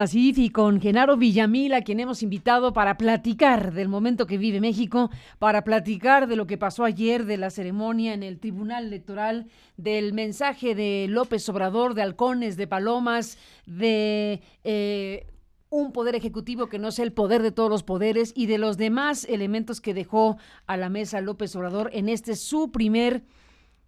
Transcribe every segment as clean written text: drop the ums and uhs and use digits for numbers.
Así, y con Genaro Villamil, a quien hemos invitado para platicar del momento que vive México, para platicar de lo que pasó ayer, de la ceremonia en el Tribunal Electoral, del mensaje de López Obrador, de halcones, de palomas, de un poder ejecutivo que no sea el poder de todos los poderes y de los demás elementos que dejó a la mesa López Obrador en este su primer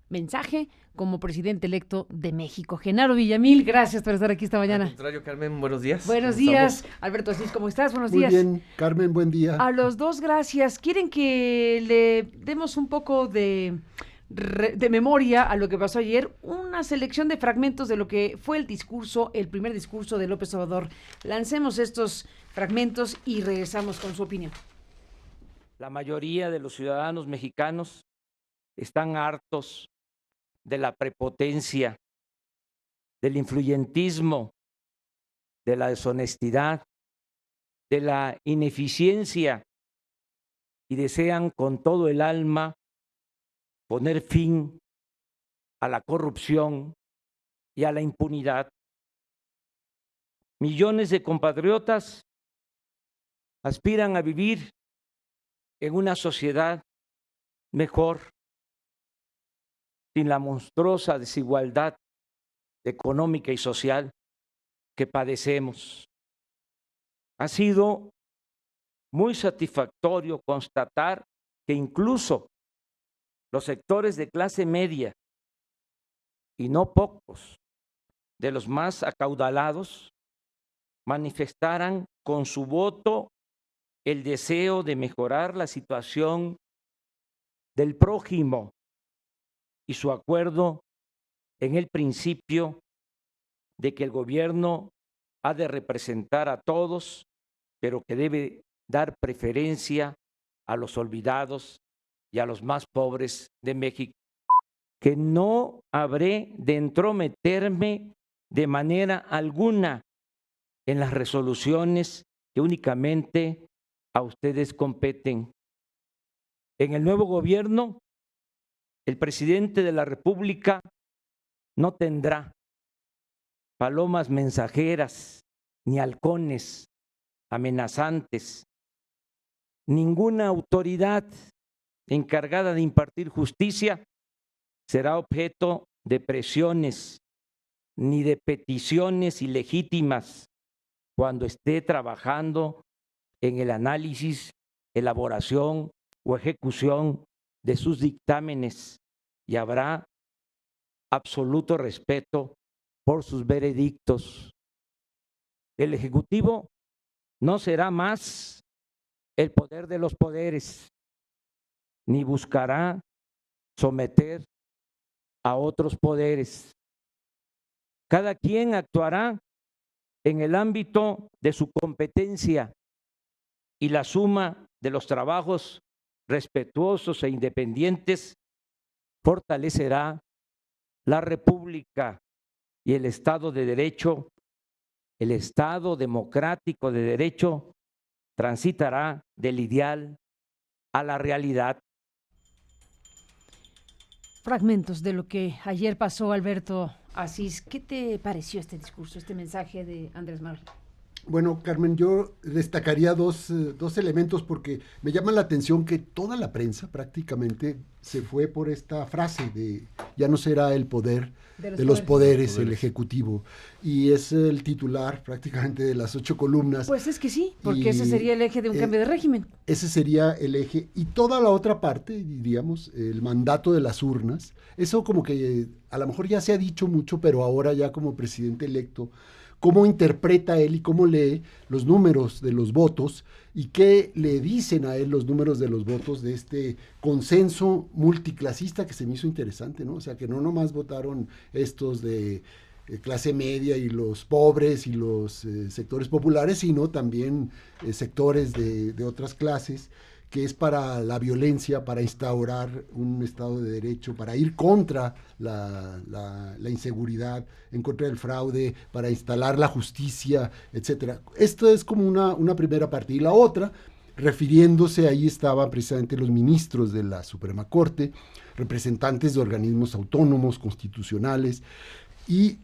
mensaje como presidente electo de México. Genaro Villamil, gracias por estar aquí esta Al mañana. contrario, Carmen, buenos días. Buenos ¿Cómo días, estamos? Alberto Asís, ¿cómo estás? Buenos Muy días. bien, Carmen, buen día. A los dos, gracias. ¿Quieren que le demos un poco de memoria a lo que pasó ayer? Una selección de fragmentos de lo que fue el discurso, el primer discurso de López Obrador. Lancemos estos fragmentos y regresamos con su opinión. La mayoría de los ciudadanos mexicanos están hartos de la prepotencia, del influyentismo, de la deshonestidad, de la ineficiencia y desean con todo el alma poner fin a la corrupción y a la impunidad. Millones de compatriotas aspiran a vivir en una sociedad mejor, sin la monstruosa desigualdad económica y social que padecemos. Ha sido muy satisfactorio constatar que incluso los sectores de clase media, y no pocos, de los más acaudalados, manifestaran con su voto el deseo de mejorar la situación del prójimo y su acuerdo en el principio de que el gobierno ha de representar a todos, pero que debe dar preferencia a los olvidados y a los más pobres de México. Que no habré de entrometerme de manera alguna en las resoluciones que únicamente a ustedes competen. En el nuevo gobierno, el presidente de la República no tendrá palomas mensajeras ni halcones amenazantes. Ninguna autoridad encargada de impartir justicia será objeto de presiones ni de peticiones ilegítimas cuando esté trabajando en el análisis, elaboración o ejecución de sus dictámenes, y habrá absoluto respeto por sus veredictos. El Ejecutivo no será más el poder de los poderes, ni buscará someter a otros poderes. Cada quien actuará en el ámbito de su competencia y la suma de los trabajos respetuosos e independientes fortalecerá la República y el Estado de Derecho. El Estado democrático de derecho transitará del ideal a la realidad. Fragmentos de lo que ayer pasó, Alberto Asís. ¿Qué te pareció este discurso, este mensaje de Andrés Manuel? Bueno, Carmen, yo destacaría dos elementos porque me llama la atención que toda la prensa prácticamente se fue por esta frase de ya no será el poder de los poderes, el ejecutivo, y es el titular prácticamente de las 8 columnas. Pues es que sí, porque ese sería el eje de un cambio de régimen. Ese sería el eje, y toda la otra parte, diríamos, el mandato de las urnas, eso como que a lo mejor ya se ha dicho mucho, pero ahora ya como presidente electo, cómo interpreta él y cómo lee los números de los votos y qué le dicen a él los números de los votos de este consenso multiclasista que se me hizo interesante, ¿no? O sea, que no nomás votaron estos de clase media y los pobres y los sectores populares, sino también sectores de otras clases, que es para la violencia, para instaurar un Estado de Derecho, para ir contra la inseguridad, en contra del fraude, para instalar la justicia, etcétera. Esto es como una primera parte. Y la otra, refiriéndose, ahí estaban precisamente los ministros de la Suprema Corte, representantes de organismos autónomos, constitucionales, y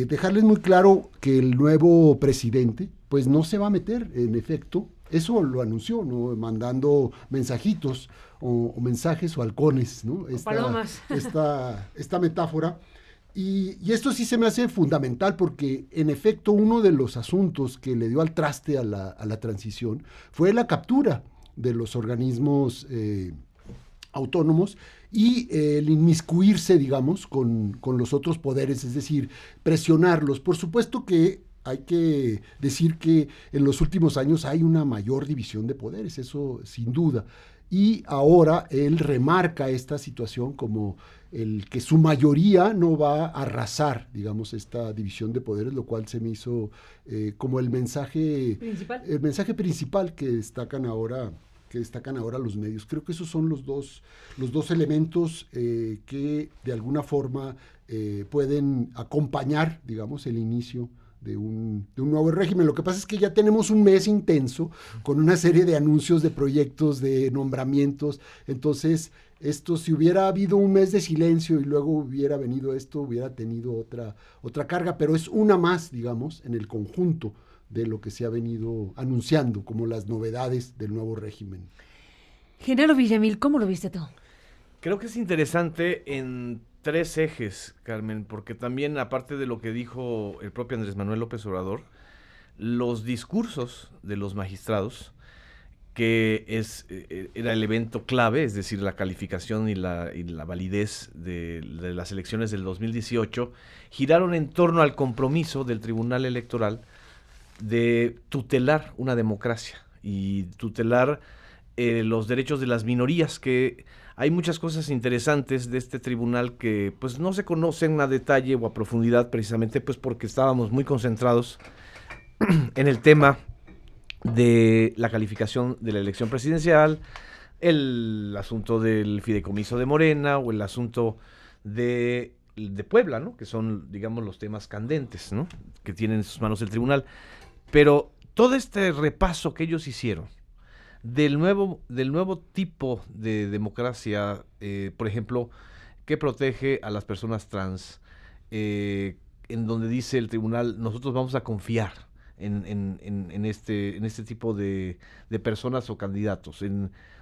dejarles muy claro que el nuevo presidente pues no se va a meter, en efecto, eso lo anunció, ¿no? Mandando mensajitos o mensajes o halcones, ¿no? Palomas. Esta metáfora. Y esto sí se me hace fundamental porque, en efecto, uno de los asuntos que le dio al traste a la transición fue la captura de los organismos autónomos y el inmiscuirse, digamos, con los otros poderes, es decir, presionarlos. Por supuesto que hay que decir que en los últimos años hay una mayor división de poderes, eso sin duda. Y ahora él remarca esta situación como el que su mayoría no va a arrasar, digamos, esta división de poderes, lo cual se me hizo como el mensaje principal que destacan ahora los medios. Creo que esos son los dos elementos que de alguna forma pueden acompañar, digamos, el inicio de un nuevo régimen. Lo que pasa es que ya tenemos un mes intenso con una serie de anuncios, de proyectos, de nombramientos. Entonces, esto, si hubiera habido un mes de silencio y luego hubiera venido esto, hubiera tenido otra carga, pero es una más, digamos, en el conjunto de lo que se ha venido anunciando como las novedades del nuevo régimen. Genaro Villamil, ¿cómo lo viste tú? Creo que es interesante en 3 ejes, Carmen, porque también, aparte de lo que dijo el propio Andrés Manuel López Obrador, los discursos de los magistrados, que era el evento clave, es decir, la calificación y la validez de las elecciones del 2018, giraron en torno al compromiso del Tribunal Electoral de tutelar una democracia y tutelar los derechos de las minorías, que hay muchas cosas interesantes de este tribunal que pues no se conocen a detalle o a profundidad, precisamente pues porque estábamos muy concentrados en el tema de la calificación de la elección presidencial, el asunto del fideicomiso de Morena o el asunto de Puebla, ¿no? Que son, digamos, los temas candentes, ¿no? Que tiene en sus manos el tribunal. Pero todo este repaso que ellos hicieron del nuevo tipo de democracia, por ejemplo, que protege a las personas trans, en donde dice el tribunal, nosotros vamos a confiar en este tipo de personas o candidatos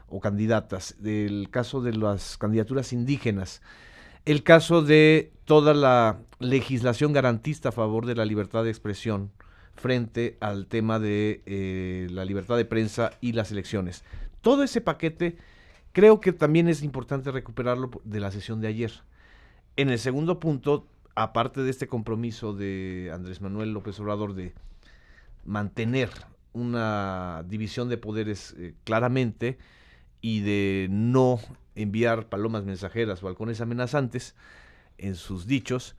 o candidatas, del caso de las candidaturas indígenas, el caso de toda la legislación garantista a favor de la libertad de expresión frente al tema de la libertad de prensa y las elecciones. Todo ese paquete creo que también es importante recuperarlo de la sesión de ayer. En el segundo punto, aparte de este compromiso de Andrés Manuel López Obrador de mantener una división de poderes claramente y de no enviar palomas mensajeras o halcones amenazantes en sus dichos,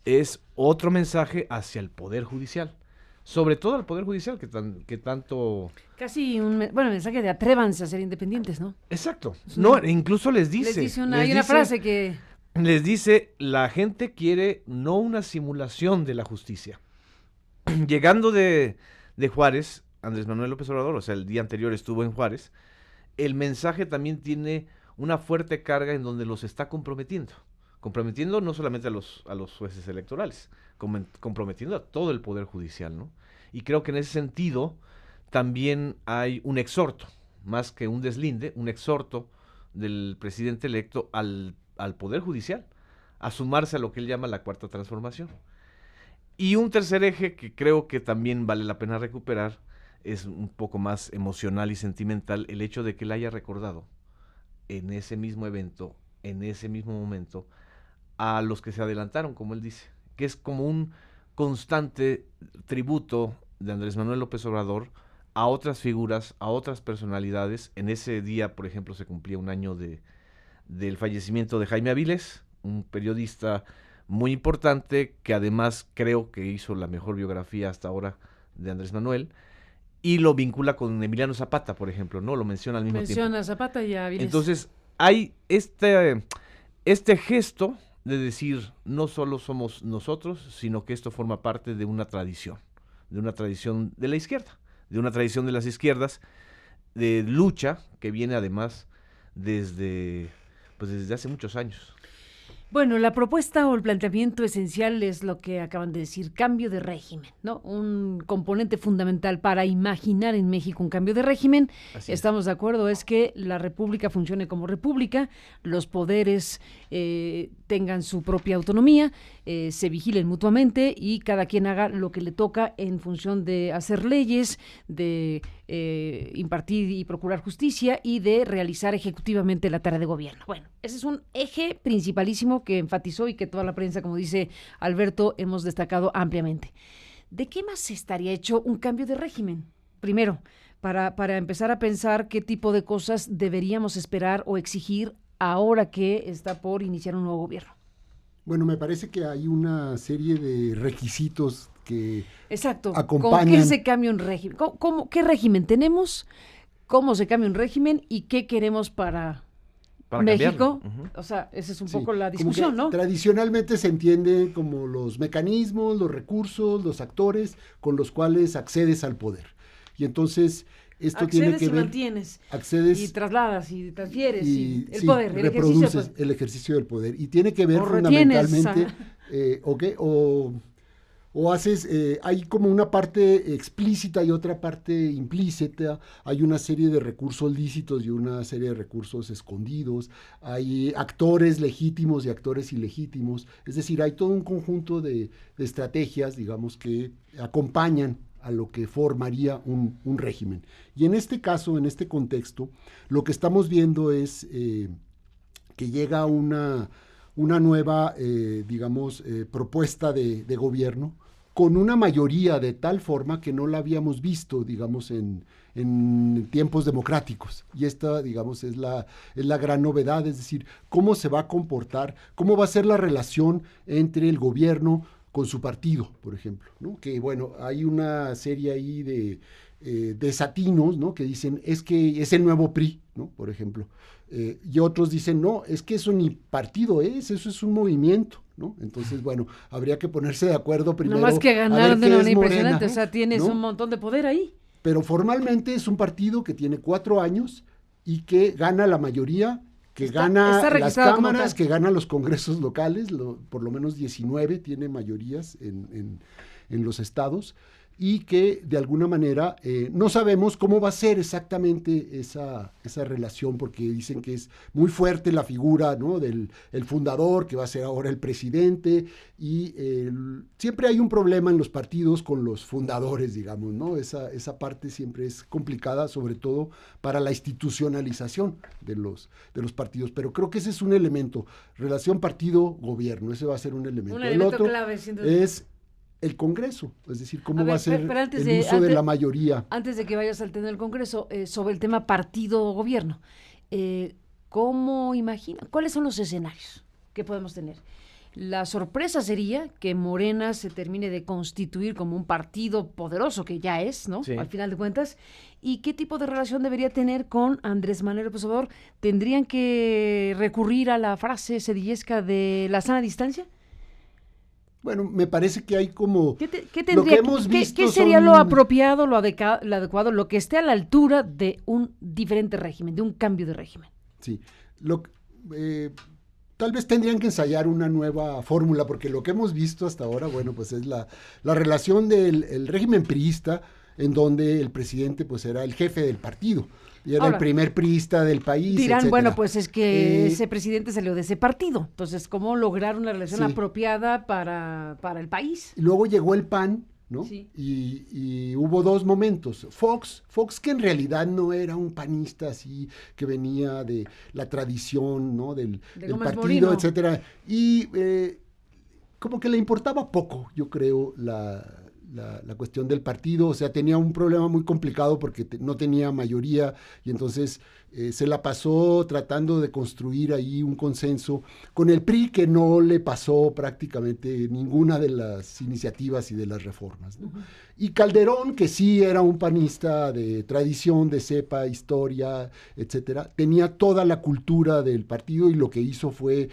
es otro mensaje hacia el Poder Judicial. Sobre todo al Poder Judicial, que tanto... Casi un mensaje de atrévanse a ser independientes, ¿no? Exacto. No, incluso les dice... Hay una frase que... Les dice, la gente quiere no una simulación de la justicia. Llegando de Juárez, Andrés Manuel López Obrador, o sea, el día anterior estuvo en Juárez, el mensaje también tiene una fuerte carga en donde los está comprometiendo no solamente a los jueces electorales, comprometiendo a todo el Poder Judicial, ¿no? Y creo que en ese sentido también hay un exhorto, más que un deslinde, un exhorto del presidente electo al Poder Judicial, a sumarse a lo que él llama la Cuarta Transformación. Y un tercer eje que creo que también vale la pena recuperar es un poco más emocional y sentimental, el hecho de que él haya recordado en ese mismo evento, en ese mismo momento, a los que se adelantaron, como él dice, que es como un constante tributo de Andrés Manuel López Obrador a otras figuras, a otras personalidades. En ese día, por ejemplo, se cumplía un año del fallecimiento de Jaime Avilés, un periodista muy importante que además creo que hizo la mejor biografía hasta ahora de Andrés Manuel, y lo vincula con Emiliano Zapata, por ejemplo, ¿no? Lo menciona al mismo tiempo. Menciona a Zapata y a Avilés. Entonces, hay este gesto de decir, no solo somos nosotros, sino que esto forma parte de una tradición de la izquierda, de una tradición de las izquierdas, de lucha que viene además desde hace muchos años. Bueno, la propuesta o el planteamiento esencial es lo que acaban de decir, cambio de régimen, ¿no? Un componente fundamental para imaginar en México un cambio de régimen. Así es. Estamos de acuerdo, es que la república funcione como república, los poderes tengan su propia autonomía, se vigilen mutuamente y cada quien haga lo que le toca en función de hacer leyes, de impartir y procurar justicia y de realizar ejecutivamente la tarea de gobierno. Bueno, ese es un eje principalísimo que enfatizó y que toda la prensa, como dice Alberto, hemos destacado ampliamente. ¿De qué más estaría hecho un cambio de régimen? Primero, para empezar a pensar qué tipo de cosas deberíamos esperar o exigir ahora que está por iniciar un nuevo gobierno. Bueno, me parece que hay una serie de requisitos que Exacto. acompañan. ¿Con qué se cambia un régimen? ¿Qué régimen tenemos? ¿Cómo se cambia un régimen? ¿Y qué queremos para México? O sea, esa es un poco la discusión, ¿no? Tradicionalmente se entiende como los mecanismos, los recursos, los actores con los cuales accedes al poder. Y entonces esto tiene que ver... mantienes, accedes y trasladas, y transfieres, y el sí, poder, el reproduces el ejercicio del poder. Y tiene que ver o retienes, fundamentalmente, o haces, hay como una parte explícita y otra parte implícita, hay una serie de recursos lícitos y una serie de recursos escondidos, hay actores legítimos y actores ilegítimos, es decir, hay todo un conjunto de estrategias, digamos, que acompañan a lo que formaría un régimen. Y en este caso, en este contexto, lo que estamos viendo es que llega una nueva, propuesta de gobierno con una mayoría de tal forma que no la habíamos visto, digamos, en tiempos democráticos. Y esta, digamos, es la gran novedad, es decir, cómo se va a comportar, cómo va a ser la relación entre el gobierno con su partido, por ejemplo, ¿no? Que, bueno, hay una serie ahí de desatinos, ¿no? Que dicen, es que es el nuevo PRI, ¿no? Por ejemplo. Y otros dicen, no, es que eso ni partido es, eso es un movimiento, ¿no? Entonces, bueno, habría que ponerse de acuerdo primero. No más que ganaron de una manera impresionante, Morena, o sea, tienes, ¿no?, un montón de poder ahí. Pero formalmente es un partido que tiene 4 años y que gana la mayoría, que gana las cámaras, que gana los congresos locales, por lo menos 19 tiene mayorías en los estados, y que de alguna manera no sabemos cómo va a ser exactamente esa relación, porque dicen que es muy fuerte la figura, ¿no?, del el fundador, que va a ser ahora el presidente, y siempre hay un problema en los partidos con los fundadores, digamos, ¿no? Esa parte siempre es complicada, sobre todo para la institucionalización de los partidos, pero creo que ese es un elemento, relación partido-gobierno, ese va a ser un elemento. Un elemento clave, sin duda. Es el Congreso, es decir, cómo va a ser el uso de la mayoría. Antes de que vayas al tema del Congreso, sobre el tema partido-gobierno, ¿cómo imagina? ¿Cuáles son los escenarios que podemos tener? La sorpresa sería que Morena se termine de constituir como un partido poderoso, que ya es, ¿no? Sí. Al final de cuentas. ¿Y qué tipo de relación debería tener con Andrés Manuel López Obrador? ¿Tendrían que recurrir a la frase sedillesca de la sana distancia? Bueno, me parece que hay como... ¿Qué sería lo apropiado, lo adecuado, lo que esté a la altura de un diferente régimen, de un cambio de régimen? Sí, tal vez tendrían que ensayar una nueva fórmula, porque lo que hemos visto hasta ahora, bueno, pues es la relación del régimen priista, en donde el presidente pues era el jefe del partido. Y era el primer priista del país, dirán, etcétera. Bueno, pues es que ese presidente salió de ese partido. Entonces, ¿cómo lograr una relación apropiada para el país? Y luego llegó el PAN, ¿no? Sí. Y hubo 2 momentos. Fox, que en realidad no era un panista así, que venía de la tradición, ¿no? Del partido, Moreno, etcétera. Y como que le importaba poco, yo creo, la cuestión del partido, o sea, tenía un problema muy complicado porque no tenía mayoría, y entonces se la pasó tratando de construir ahí un consenso con el PRI, que no le pasó prácticamente ninguna de las iniciativas y de las reformas, ¿no? Uh-huh. Y Calderón, que sí era un panista de tradición, de cepa, historia, etcétera, tenía toda la cultura del partido, y lo que hizo fue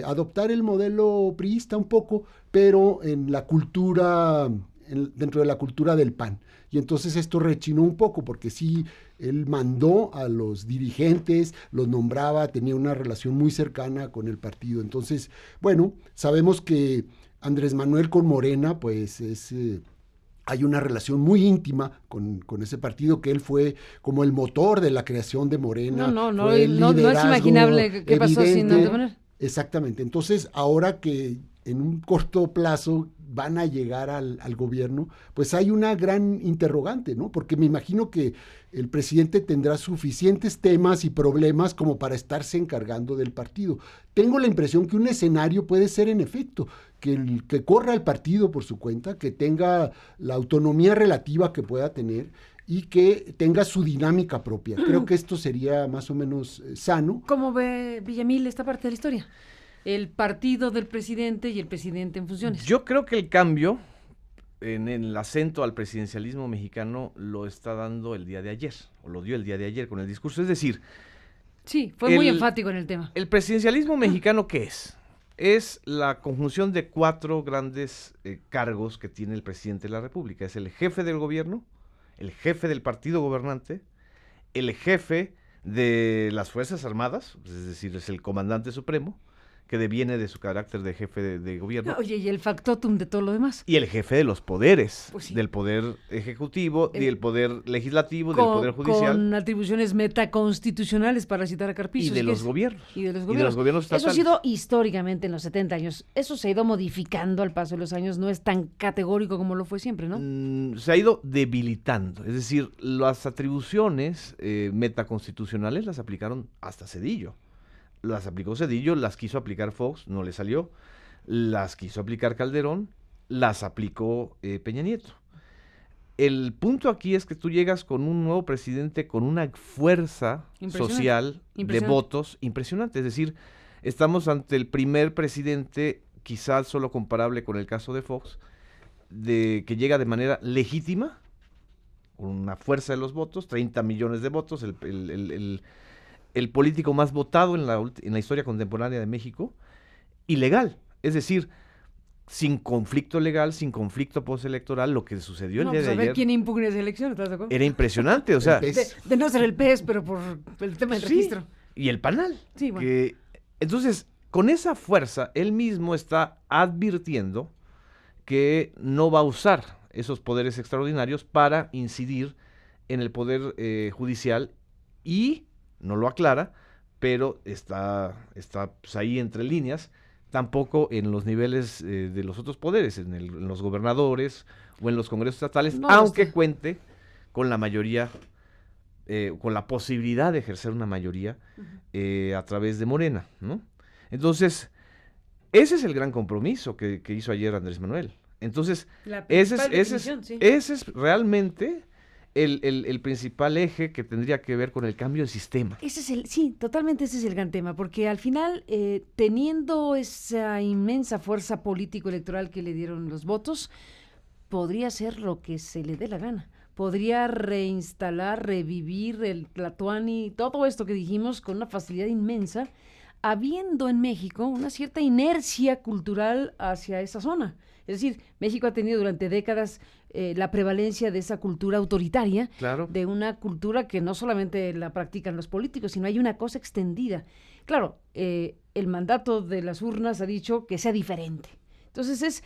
adoptar el modelo priista un poco, pero en la cultura dentro de la cultura del PAN. Y entonces esto rechinó un poco, porque sí, él mandó a los dirigentes, los nombraba, tenía una relación muy cercana con el partido. Entonces, bueno, sabemos que Andrés Manuel con Morena, pues hay una relación muy íntima con ese partido, que él fue como el motor de la creación de Morena. No es imaginable qué pasó sin Andrés Manuel. Exactamente. Entonces, ahora que en un corto plazo van a llegar al gobierno, pues hay una gran interrogante, ¿no? Porque me imagino que el presidente tendrá suficientes temas y problemas como para estarse encargando del partido. Tengo la impresión que un escenario puede ser, en efecto, que corra el partido por su cuenta, que tenga la autonomía relativa que pueda tener y que tenga su dinámica propia. Creo que esto sería más o menos sano. ¿Cómo ve Villamil esta parte de la historia? El partido del presidente y el presidente en funciones. Yo creo que el cambio en el acento al presidencialismo mexicano lo está dando el día de ayer, o lo dio el día de ayer con el discurso. Es decir, sí, fue muy enfático en el tema. ¿El presidencialismo mexicano qué es? Es la conjunción de 4 grandes cargos que tiene el presidente de la República. Es el jefe del gobierno, el jefe del partido gobernante, el jefe de las Fuerzas Armadas, es decir, es el comandante supremo, que deviene de su carácter de jefe de gobierno. Oye, y el factotum de todo lo demás. Y el jefe de los poderes, pues sí, del poder ejecutivo, y del poder legislativo, del poder judicial. Con atribuciones metaconstitucionales, para citar a Carpizo. Y de los gobiernos. Y de los gobiernos estatales. Eso ha sido históricamente en los 70 años. Eso se ha ido modificando al paso de los años. No es tan categórico como lo fue siempre, ¿no? Se ha ido debilitando. Es decir, las atribuciones metaconstitucionales las aplicaron hasta Zedillo. Las aplicó Zedillo, las quiso aplicar Fox, no le salió. Las quiso aplicar Calderón, las aplicó Peña Nieto. El punto aquí es que tú llegas con un nuevo presidente con una fuerza social de votos impresionante. Es decir, estamos ante el primer presidente, quizás solo comparable con el caso de Fox, que llega de manera legítima, con una fuerza de los votos, 30 millones de votos, el político más votado en la historia contemporánea de México, y legal, es decir, sin conflicto legal, sin conflicto postelectoral. Lo que sucedió el día de ayer... A ver quién impugna esa elección, ¿estás de acuerdo? Era impresionante, o sea... De no ser el PES, pero por el tema del registro. Y el PANAL. Sí, bueno. Entonces, con esa fuerza, él mismo está advirtiendo que no va a usar esos poderes extraordinarios para incidir en el poder judicial, y no lo aclara, pero está pues, ahí entre líneas, tampoco en los niveles de los otros poderes, en los gobernadores o en los congresos estatales, aunque cuente con la mayoría, con la posibilidad de ejercer una mayoría a través de Morena, ¿no? Entonces, ese es el gran compromiso que hizo ayer Andrés Manuel. Entonces, ese es realmente el principal eje que tendría que ver con el cambio de sistema. Sí, totalmente ese es el gran tema, porque al final, teniendo esa inmensa fuerza político-electoral que le dieron los votos, podría hacer lo que se le dé la gana. Podría reinstalar, revivir el Tlatoani, todo esto que dijimos con una facilidad inmensa, habiendo en México una cierta inercia cultural hacia esa zona. Es decir, México ha tenido durante décadas la prevalencia de esa cultura autoritaria, claro, de una cultura que no solamente la practican los políticos, sino hay una cosa extendida. Claro, el mandato de las urnas ha dicho que sea diferente. Entonces es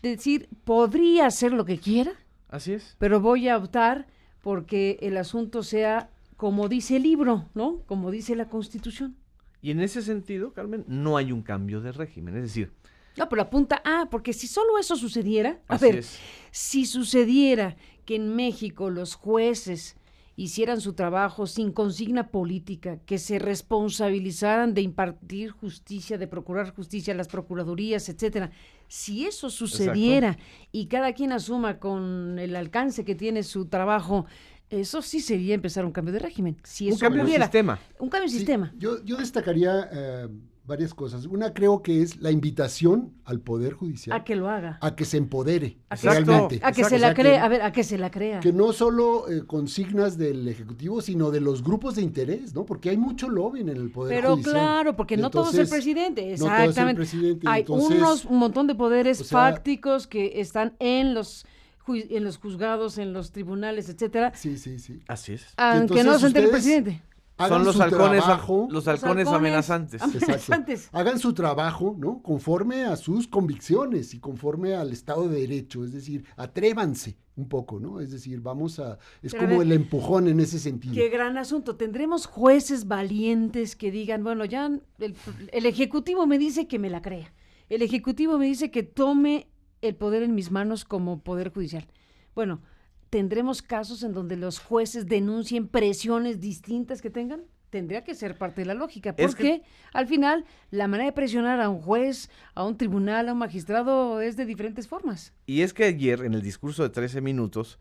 decir, podría hacer lo que quiera, así es, pero voy a optar porque el asunto sea como dice el libro, ¿no? Como dice la Constitución. Y en ese sentido, Carmen, no hay un cambio de régimen, es decir... No, pero apunta, porque si solo eso sucediera, es. Si sucediera que en México los jueces hicieran su trabajo sin consigna política, que se responsabilizaran de impartir justicia, de procurar justicia, las procuradurías, etcétera, si eso sucediera, exacto, y cada quien asuma con el alcance que tiene su trabajo, eso sí sería empezar un cambio de régimen. Si eso un cambio de sistema. Un cambio de sí, sistema. Yo destacaría varias cosas. Una, creo que es la invitación al Poder Judicial. A que lo haga. A que se empodere, exacto, realmente. A que se la crea, a que se la crea. Que no solo consignas del Ejecutivo, sino de los grupos de interés, ¿no? Porque hay mucho lobby en el Poder Judicial. Pero claro, porque no todo es el presidente. Exactamente. No todo es el presidente. Hay un montón de poderes fácticos que están en los en los juzgados, en los tribunales, etcétera, Sí, sí, sí. Así es. aunque no entonces se entere el ustedes presidente. Hagan Son los su halcones, trabajo. los halcones amenazantes. Amenazantes. Hagan su trabajo, ¿no? Conforme a sus convicciones y conforme al Estado de Derecho, es decir, atrévanse un poco, ¿no? Es decir, es Pero a como ver, el empujón en ese sentido. Qué gran asunto. Tendremos jueces valientes que digan, bueno, ya el Ejecutivo me dice que me la crea. El Ejecutivo me dice que tome el poder en mis manos como Poder Judicial. Bueno, ¿tendremos casos en donde los jueces denuncien presiones distintas que tengan? Tendría que ser parte de la lógica, Es porque al final la manera de presionar a un juez, a un tribunal, a un magistrado es de diferentes formas. Y es que ayer, en el discurso de 13 minutos,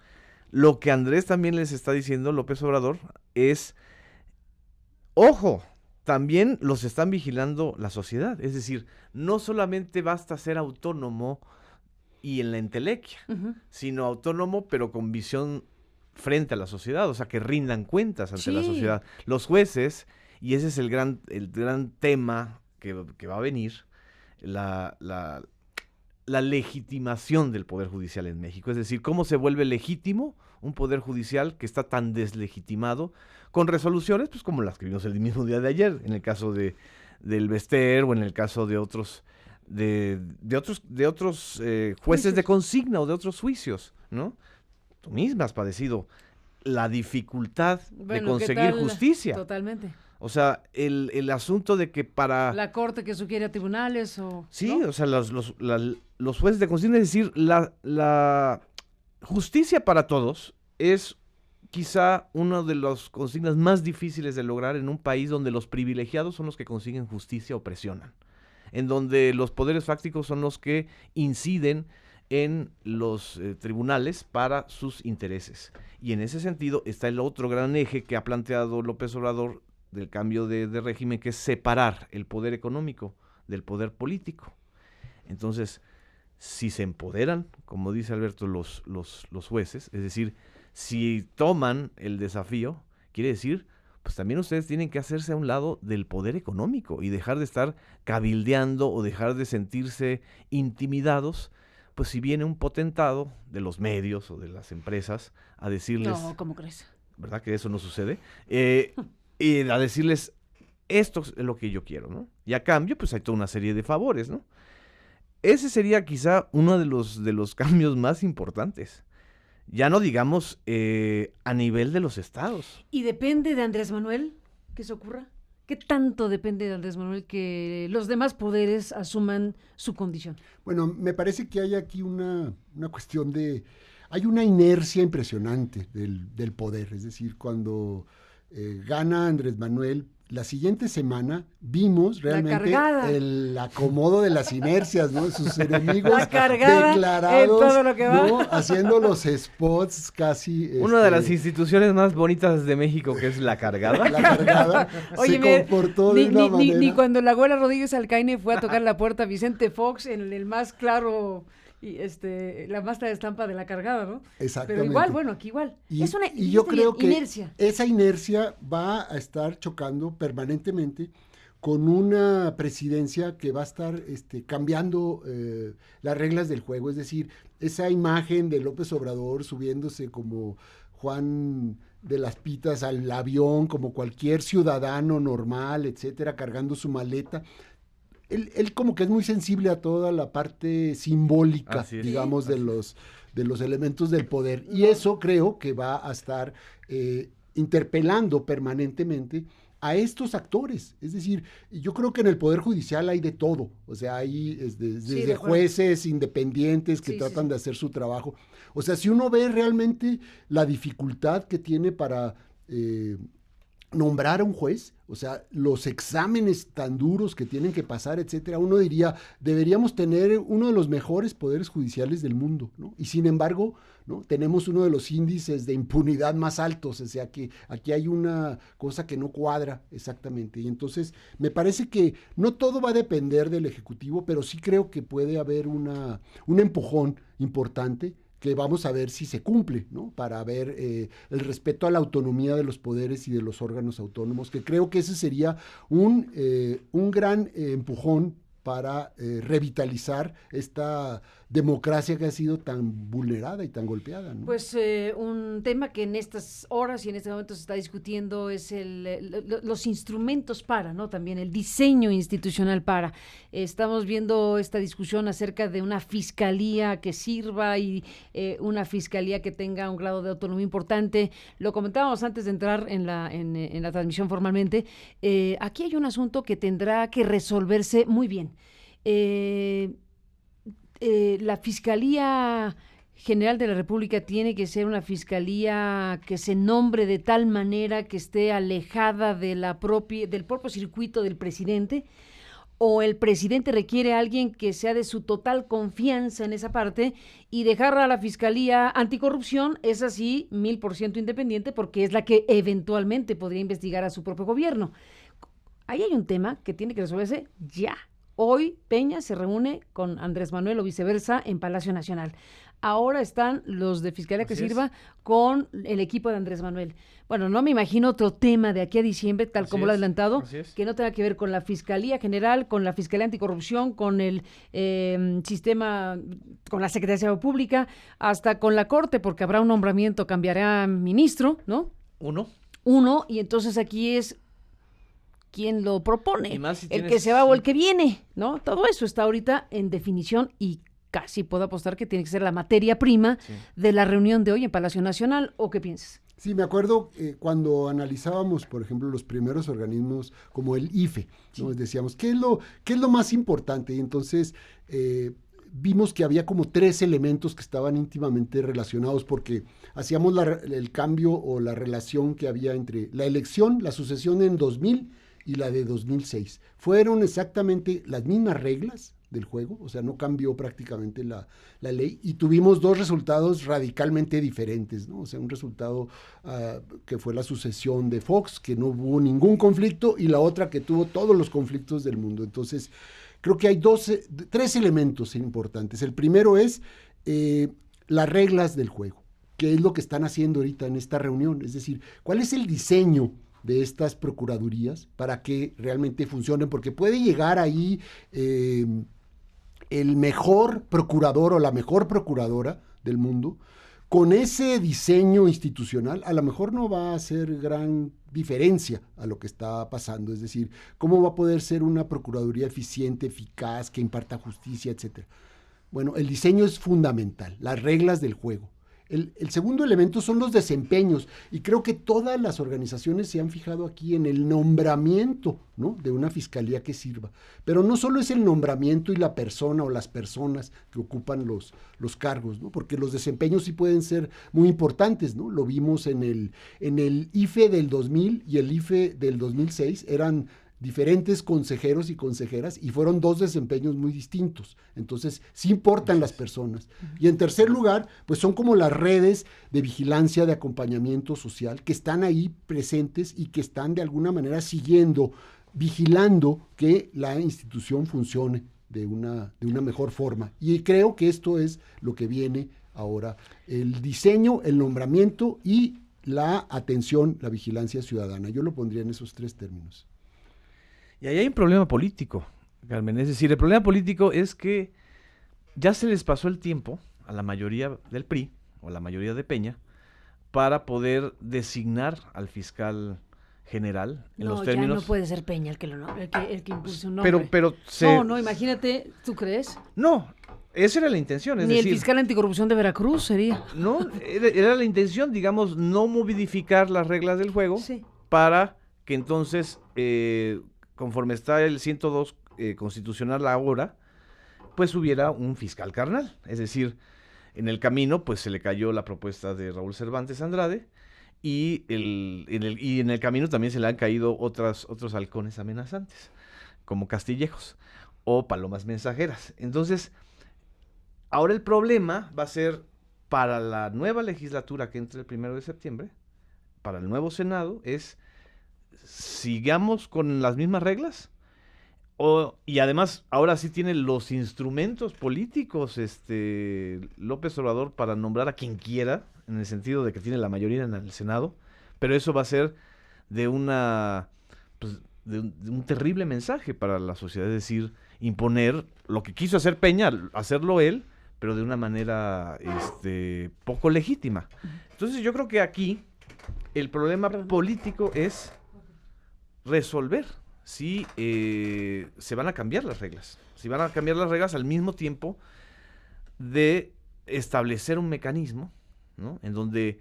lo que Andrés también les está diciendo, López Obrador, es, ojo, también los están vigilando la sociedad. Es decir, no solamente basta ser autónomo y en la entelequia, Ujú. sino autónomo pero con visión frente a la sociedad, o sea, que rindan cuentas ante la Sí. sociedad. Los jueces, y ese es el gran tema que va a venir, la legitimación del Poder Judicial en México. Es decir, cómo se vuelve legítimo un Poder Judicial que está tan deslegitimado con resoluciones, pues como las que vimos el mismo día de ayer, en el caso del Bester o en el caso de otros de otros jueces de consigna o de otros juicios, ¿no? Tú misma has padecido la dificultad de Bueno, ¿qué conseguir tal? justicia. Totalmente. O sea, el asunto de que para... La corte que sugiere a tribunales o... Sí, ¿no? o sea, los jueces de consigna, es decir, la justicia para todos es quizá una de las consignas más difíciles de lograr en un país donde los privilegiados son los que consiguen justicia o presionan, en donde los poderes fácticos son los que inciden en los tribunales para sus intereses. Y en ese sentido está el otro gran eje que ha planteado López Obrador del cambio de régimen, que es separar el poder económico del poder político. Entonces, si se empoderan, como dice Alberto, los jueces, es decir, si toman el desafío, quiere decir, pues también ustedes tienen que hacerse a un lado del poder económico y dejar de estar cabildeando o dejar de sentirse intimidados, pues si viene un potentado de los medios o de las empresas a decirles... No, ¿cómo crees? ¿Verdad que eso no sucede? Y a decirles, esto es lo que yo quiero, ¿no? Y a cambio, pues hay toda una serie de favores, ¿no? Ese sería quizá uno de los cambios más importantes. Ya no digamos a nivel de los estados. ¿Y depende de Andrés Manuel que eso ocurra? ¿Qué tanto depende de Andrés Manuel que los demás poderes asuman su condición? Bueno, me parece que hay aquí una cuestión de... Hay una inercia impresionante del poder, es decir, cuando gana Andrés Manuel, la siguiente semana vimos realmente el acomodo de las inercias, ¿no? Sus enemigos la cargada declarados, en todo lo que va. ¿no? Haciendo los spots casi... Una de las instituciones más bonitas de México, que es la cargada. La cargada Oye, se comportó de una manera... Ni cuando la abuela Rodríguez Alcaine fue a tocar la puerta a Vicente Fox en el más claro... y la más clara estampa de la cargada, ¿no? Exactamente. Pero igual, bueno, aquí igual. Es una y yo creo que inercia. esa inercia va a estar chocando permanentemente con una presidencia que va a estar cambiando las reglas del juego. Es decir, esa imagen de López Obrador subiéndose como Juan de las Pitas al avión, como cualquier ciudadano normal, etcétera, cargando su maleta. Él como que es muy sensible a toda la parte simbólica, digamos, de los elementos del poder. Y eso creo que va a estar interpelando permanentemente a estos actores. Es decir, yo creo que en el Poder Judicial hay de todo. O sea, hay desde jueces independientes que tratan de hacer su trabajo. O sea, si uno ve realmente la dificultad que tiene para... nombrar a un juez, o sea, los exámenes tan duros que tienen que pasar, etcétera, uno diría, deberíamos tener uno de los mejores poderes judiciales del mundo, ¿no? Y sin embargo, ¿no? Tenemos uno de los índices de impunidad más altos, o sea que aquí hay una cosa que no cuadra exactamente. Y entonces, me parece que no todo va a depender del Ejecutivo, pero sí creo que puede haber un empujón importante que vamos a ver si se cumple, ¿no? Para ver el respeto a la autonomía de los poderes y de los órganos autónomos, que creo que ese sería un gran empujón para revitalizar esta democracia que ha sido tan vulnerada y tan golpeada, ¿no? Pues un tema que en estas horas y en este momento se está discutiendo es los instrumentos para, ¿no? También el diseño institucional para. Estamos viendo esta discusión acerca de una fiscalía que sirva y una fiscalía que tenga un grado de autonomía importante. Lo comentábamos antes de entrar en la transmisión formalmente. Aquí hay un asunto que tendrá que resolverse muy bien. La Fiscalía General de la República tiene que ser una fiscalía que se nombre de tal manera que esté alejada de del propio circuito del presidente, o el presidente requiere a alguien que sea de su total confianza en esa parte y dejar a la Fiscalía Anticorrupción, es así 1000% independiente, porque es la que eventualmente podría investigar a su propio gobierno. Ahí hay un tema que tiene que resolverse ya. Hoy Peña se reúne con Andrés Manuel o viceversa en Palacio Nacional. Ahora están los de Fiscalía que sirva con el equipo de Andrés Manuel. Bueno, no me imagino otro tema de aquí a diciembre, tal como lo ha adelantado, que no tenga que ver con la Fiscalía General, con la Fiscalía Anticorrupción, con el sistema, con la Secretaría Pública, hasta con la Corte, porque habrá un nombramiento, cambiará ministro, ¿no? Uno, y entonces aquí es quién lo propone, si el que se va o el que viene, ¿no? Todo eso está ahorita en definición y casi puedo apostar que tiene que ser la materia prima de la reunión de hoy en Palacio Nacional. ¿O qué piensas? Sí, me acuerdo cuando analizábamos, por ejemplo, los primeros organismos como el IFE, ¿no? Decíamos, ¿qué es lo más importante? Y entonces vimos que había como 3 elementos que estaban íntimamente relacionados, porque hacíamos el cambio o la relación que había entre la elección, la sucesión en 2000 y la de 2006. Fueron exactamente las mismas reglas del juego, o sea, no cambió prácticamente la ley, y tuvimos 2 resultados radicalmente diferentes, ¿no? O sea, un resultado que fue la sucesión de Fox, que no hubo ningún conflicto, y la otra que tuvo todos los conflictos del mundo. Entonces, creo que hay 3 elementos importantes. El primero es las reglas del juego, que es lo que están haciendo ahorita en esta reunión, es decir, ¿cuál es el diseño de estas procuradurías para que realmente funcionen? Porque puede llegar ahí el mejor procurador o la mejor procuradora del mundo, con ese diseño institucional, a lo mejor no va a hacer gran diferencia a lo que está pasando. Es decir, ¿cómo va a poder ser una procuraduría eficiente, eficaz, que imparta justicia, etcétera? Bueno, el diseño es fundamental, las reglas del juego. El segundo elemento son los desempeños, y creo que todas las organizaciones se han fijado aquí en el nombramiento, ¿no?, de una fiscalía que sirva. Pero no solo es el nombramiento y la persona o las personas que ocupan los cargos, ¿no?, porque los desempeños sí pueden ser muy importantes, ¿no? Lo vimos en el IFE del 2000 y el IFE del 2006, eran diferentes consejeros y consejeras, y fueron 2 desempeños muy distintos. Entonces, sí importan las personas. Y en tercer lugar, pues son como las redes de vigilancia, de acompañamiento social, que están ahí presentes y que están de alguna manera siguiendo, vigilando que la institución funcione de una mejor forma. Y creo que esto es lo que viene ahora: el diseño, el nombramiento y la atención, la vigilancia ciudadana. Yo lo pondría en esos 3 términos. Y ahí hay un problema político, Carmen. Es decir, el problema político es que ya se les pasó el tiempo a la mayoría del PRI o a la mayoría de Peña para poder designar al fiscal general en los términos. Ya no puede ser Peña el que impulse un nombre. Pero No, imagínate, ¿tú crees? No, esa era la intención. Ni el fiscal anticorrupción de Veracruz sería. No, era la intención, digamos, no modificar las reglas del juego para que entonces, conforme está el 102 constitucional ahora, pues hubiera un fiscal carnal. Es decir, en el camino pues se le cayó la propuesta de Raúl Cervantes Andrade, y en el camino también se le han caído otros halcones amenazantes, como Castillejos o palomas mensajeras. Entonces, ahora el problema va a ser para la nueva legislatura que entre el 1 de septiembre, para el nuevo Senado, es sigamos con las mismas reglas, y además ahora sí tiene los instrumentos políticos López Obrador para nombrar a quien quiera, en el sentido de que tiene la mayoría en el Senado, pero eso va a ser de de un terrible mensaje para la sociedad, es decir, imponer lo que quiso hacer Peña, hacerlo él, pero de una manera poco legítima. Entonces yo creo que aquí el problema político es resolver si se van a cambiar las reglas. Si van a cambiar las reglas al mismo tiempo de establecer un mecanismo, ¿no?, en donde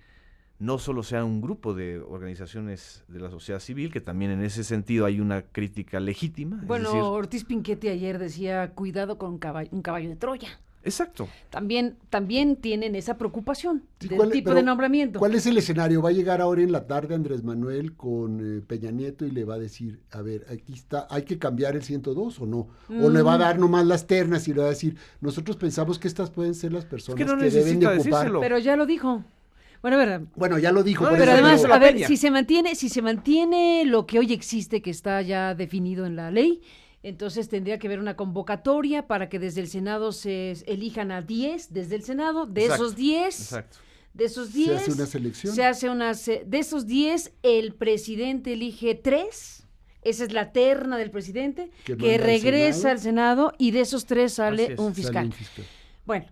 no solo sea un grupo de organizaciones de la sociedad civil, que también en ese sentido hay una crítica legítima. Bueno, es decir, Ortiz Pinchetti ayer decía, cuidado con un caballo de Troya. exacto. También tienen esa preocupación Sí, del tipo de nombramiento. ¿Cuál es el escenario? ¿Va a llegar ahora en la tarde Andrés Manuel con Peña Nieto y le va a decir, a ver, aquí está, hay que cambiar el 102 o no? ¿O le va a dar nomás las ternas y le va a decir, nosotros pensamos que estas pueden ser las personas no que deben de necesita ocupar? decírselo. Pero ya lo dijo. Bueno, a ver, Bueno, ya lo dijo. No, por pero eso además, digo, la a ver, Peña. si se mantiene lo que hoy existe, que está ya definido en la ley, entonces tendría que haber una convocatoria para que desde el Senado se elijan a 10 desde el Senado. De Exacto, esos 10, Exacto. de esos se 10, hace una selección. de esos 10, el presidente elige 3. Esa es la terna del presidente, Que que manda al regresa Senado. al Senado, y de esos 3 sale Así es, un Sale fiscal. un fiscal. Bueno,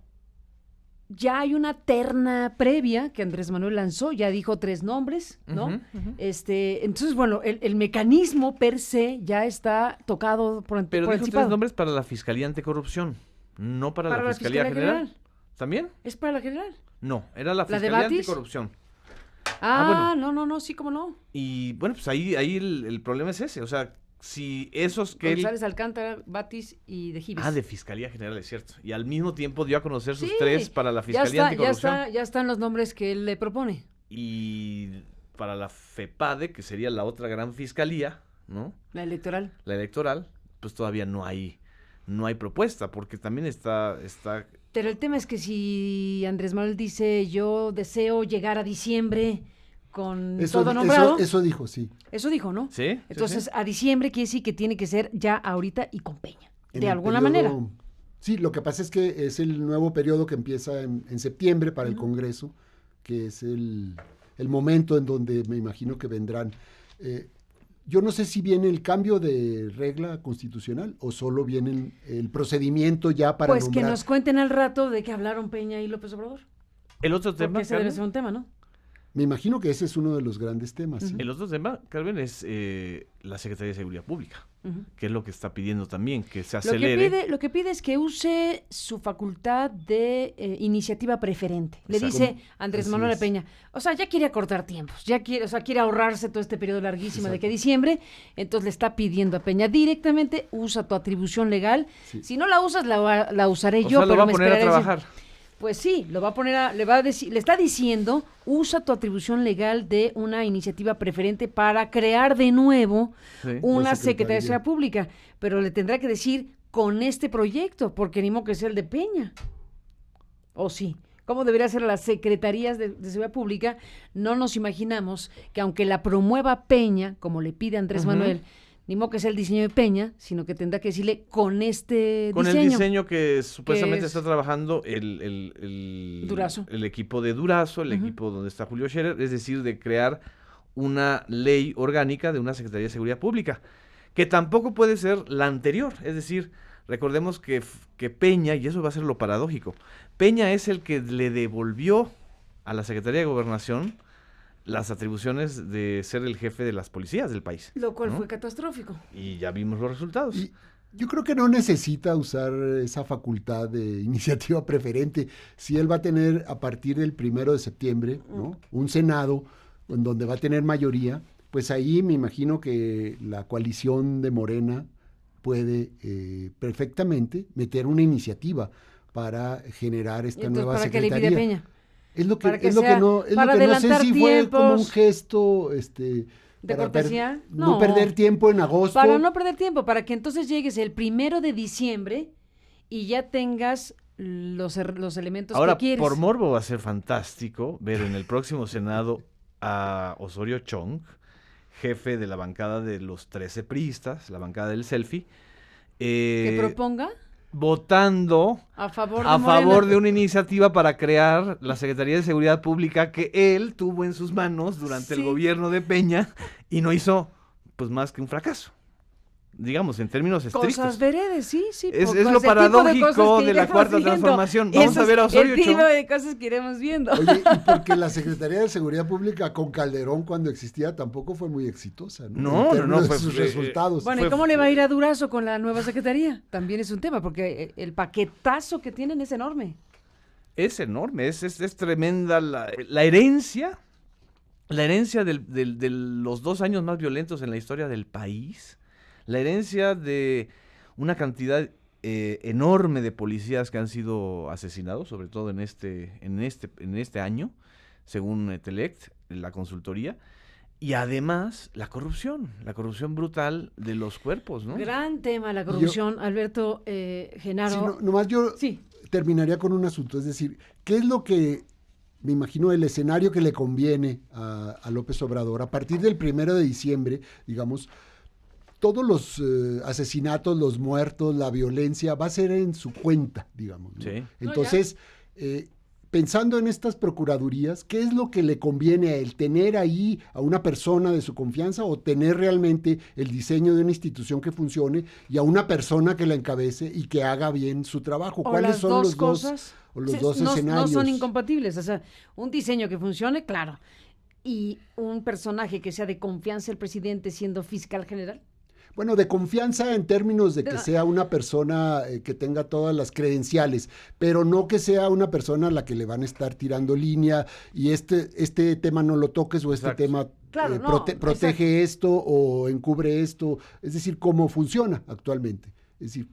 ya hay una terna previa que Andrés Manuel lanzó, ya dijo 3 nombres, ¿no? Ujú, ujú. Entonces, bueno, el mecanismo per se ya está tocado por Pero dijo anticipado. 3 nombres para la Fiscalía Anticorrupción, no para la Fiscalía General. ¿También? ¿Es para la general? No, era la ¿La de Fiscalía Batis? Anticorrupción. No, sí, cómo no. Y bueno, pues ahí el problema es ese, o sea, si esos que él... González Alcántara, Batis y de Gives. de Fiscalía General, es cierto. Y al mismo tiempo dio a conocer sus Sí, 3 para la Fiscalía Anticorrupción. ya están los nombres que él le propone. Y para la FEPADE, que sería la otra gran fiscalía, ¿no?, La electoral. la electoral, pues todavía no hay propuesta, porque también está Pero el tema es que si Andrés Manuel dice, yo deseo llegar a diciembre con todo nombrado, Eso dijo, sí. eso dijo, ¿no? ¿Sí? Sí, Entonces, sí. a diciembre quiere decir que tiene que ser ya ahorita y con Peña, En de el alguna periodo- manera. Sí, lo que pasa es que es el nuevo periodo que empieza en septiembre para el Congreso, que es el momento en donde me imagino que vendrán. Yo no sé si viene el cambio de regla constitucional o solo viene el procedimiento ya para Pues que nombrar. nos cuenten al rato de que hablaron Peña y López Obrador. El otro tema, Porque ese debe Carmen, ser un tema, ¿no? Me imagino que ese es uno de los grandes temas. ¿sí? el otro tema, Carmen, es la Secretaría de Seguridad Pública, Ujú. que es lo que está pidiendo también, que se Lo acelere. que pide es que use su facultad de iniciativa preferente. Le Exacto. dice Andrés Así Manuel es. Peña, o sea, ya quiere acortar tiempos, quiere ahorrarse todo este periodo larguísimo de Exacto. que diciembre, entonces le está pidiendo a Peña directamente, usa tu atribución legal. Sí. Si no la usas, la usaré O yo, sea, lo pero va a me poner a esperaré. trabajar. Pues sí, le va a decir, le está diciendo, usa tu atribución legal de una iniciativa preferente para crear de nuevo Sí. una La Secretaría de Secretaría. Seguridad Pública, pero le tendrá que decir con este proyecto, porque ni modo que sea el de Peña. ¿O sí? ¿Cómo debería ser las secretarías de Seguridad Pública? No nos imaginamos que aunque la promueva Peña, como le pide Andrés Ujú. Manuel, ni modo que sea el diseño de Peña, sino que tendrá que decirle con este Con diseño. el diseño que supuestamente es está trabajando el Durazo. el equipo de Durazo, el Ujú. equipo donde está Julio Scherer, es decir, de crear una ley orgánica de una Secretaría de Seguridad Pública, que tampoco puede ser la anterior, es decir, recordemos que Peña, y eso va a ser lo paradójico, Peña es el que le devolvió a la Secretaría de Gobernación las atribuciones de ser el jefe de las policías del país. Lo cual ¿no? fue catastrófico. Y ya vimos los resultados. Y yo creo que no necesita usar esa facultad de iniciativa preferente. Si él va a tener a partir del 1 de septiembre, ¿no?, un Senado en donde va a tener mayoría, pues ahí me imagino que la coalición de Morena puede perfectamente meter una iniciativa para generar Y esta entonces, nueva ¿para qué le pide a secretaría. Peña? Es lo Para que, que es lo sea- que no, es para lo que no sé adelantar si fue como un tiempos. gesto ¿De para cortesía? no No. perder tiempo en agosto. Para no perder tiempo, para que entonces llegues el 1 de diciembre y ya tengas los elementos Ahora, que quieres. por morbo va a ser fantástico ver en el próximo Senado a Osorio Chong, jefe de la bancada de los 13 priistas, la bancada del selfie, que proponga votando a favor de a Morena. favor de una iniciativa para crear la Secretaría de Seguridad Pública que él tuvo en sus manos durante el Sí. gobierno de Peña y no hizo pues más que un fracaso. digamos, en términos estrictos. Cosas veredes, sí. Es pues, lo el tipo de paradójico cosas que de la iremos Cuarta viendo. Transformación. Vamos a ver a Osorio El tipo Chong. de cosas que iremos viendo. Oye, y porque la Secretaría de Seguridad Pública con Calderón cuando existía tampoco fue muy exitosa, ¿no? No, de fue sus resultados. Bueno, ¿y cómo le va a ir a Durazo con la nueva secretaría? También es un tema, porque el paquetazo que tienen es enorme. Es enorme, es tremenda la herencia. La herencia de los 2 años más violentos en la historia del país, la herencia de una cantidad enorme de policías que han sido asesinados, sobre todo en este año, según Telect, la consultoría, y además la corrupción brutal de los cuerpos, ¿no? Gran tema la corrupción, Alberto, Genaro. Sí, nomás yo terminaría con un asunto, es decir, ¿qué es lo que me imagino el escenario que le conviene a López Obrador? A partir del 1 de diciembre, digamos, todos los asesinatos, los muertos, la violencia, va a ser en su cuenta, digamos, ¿no? Sí. Entonces, pensando en estas procuradurías, ¿qué es lo que le conviene a él? ¿Tener ahí a una persona de su confianza o tener realmente el diseño de una institución que funcione y a una persona que la encabece y que haga bien su trabajo? ¿Cuáles son los cosas? dos escenarios? No son incompatibles, o sea, un diseño que funcione, claro, y un personaje que sea de confianza el presidente siendo fiscal general. Bueno, de confianza en términos de que sea una persona que tenga todas las credenciales, pero no que sea una persona a la que le van a estar tirando línea y este tema no lo toques o este tema protege esto o encubre esto, es decir, cómo funciona actualmente. Es decir,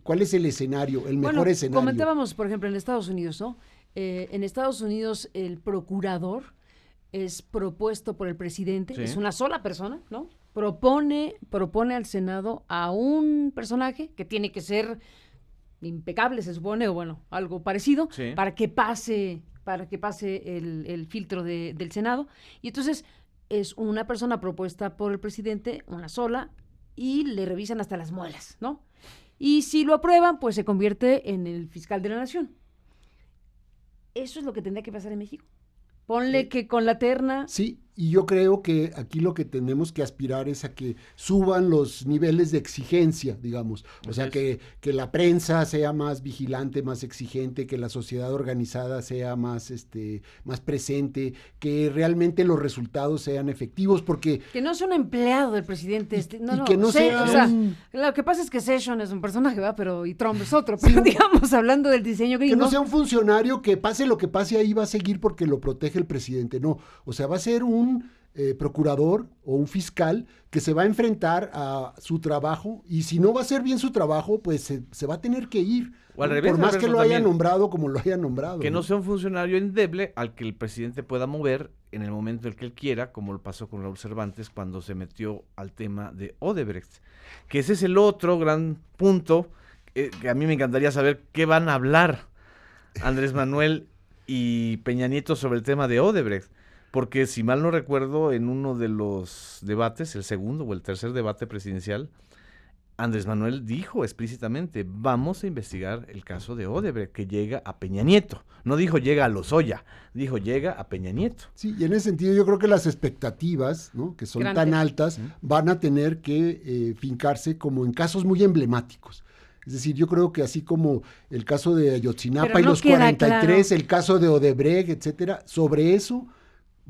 ¿cuál es el escenario, el mejor escenario? Comentábamos, por ejemplo, en Estados Unidos, ¿no? En Estados Unidos el procurador es propuesto por el presidente, Sí. es una sola persona, ¿no? Propone al Senado a un personaje que tiene que ser impecable, se supone, o bueno, algo parecido, Sí. para que pase el filtro del Senado. Y entonces es una persona propuesta por el presidente, una sola, y le revisan hasta las muelas, ¿no? Y si lo aprueban, pues se convierte en el fiscal de la nación. Eso es lo que tendría que pasar en México. Ponle que con la terna... Sí, y yo creo que aquí lo que tenemos que aspirar es a que suban los niveles de exigencia, digamos. O sea, que la prensa sea más vigilante, más exigente, que la sociedad organizada sea más presente, que realmente los resultados sean efectivos, porque... Que no sea un empleado del presidente. que no sea o sea, un... lo que pasa es que Session es un personaje, ¿va? Y Trump es otro. Pero digamos, hablando del diseño gringo... Que no sea un funcionario que pase lo que pase ahí va a seguir porque lo protege el presidente, no. O sea, va a ser un procurador o un fiscal que se va a enfrentar a su trabajo y si no va a hacer bien su trabajo, pues se va a tener que ir. O al ¿no? revés, por más que lo haya también. nombrado como lo haya nombrado. Que no sea un funcionario endeble al que el presidente pueda mover en el momento en que él quiera, como lo pasó con Raúl Cervantes cuando se metió al tema de Odebrecht. Que ese es el otro gran punto que a mí me encantaría saber qué van a hablar Andrés Manuel y Peña Nieto sobre el tema de Odebrecht. Porque si mal no recuerdo, en uno de los debates, el segundo o el tercer debate presidencial, Andrés Manuel dijo explícitamente, vamos a investigar el caso de Odebrecht, que llega a Peña Nieto. No dijo llega a Lozoya, dijo llega a Peña Nieto. Sí, y en ese sentido yo creo que las expectativas, ¿no? Que son tan altas, van a tener que fincarse como en casos muy emblemáticos. Es decir, yo creo que así como el caso de Ayotzinapa y los 43, claro. El caso de Odebrecht, etcétera, sobre eso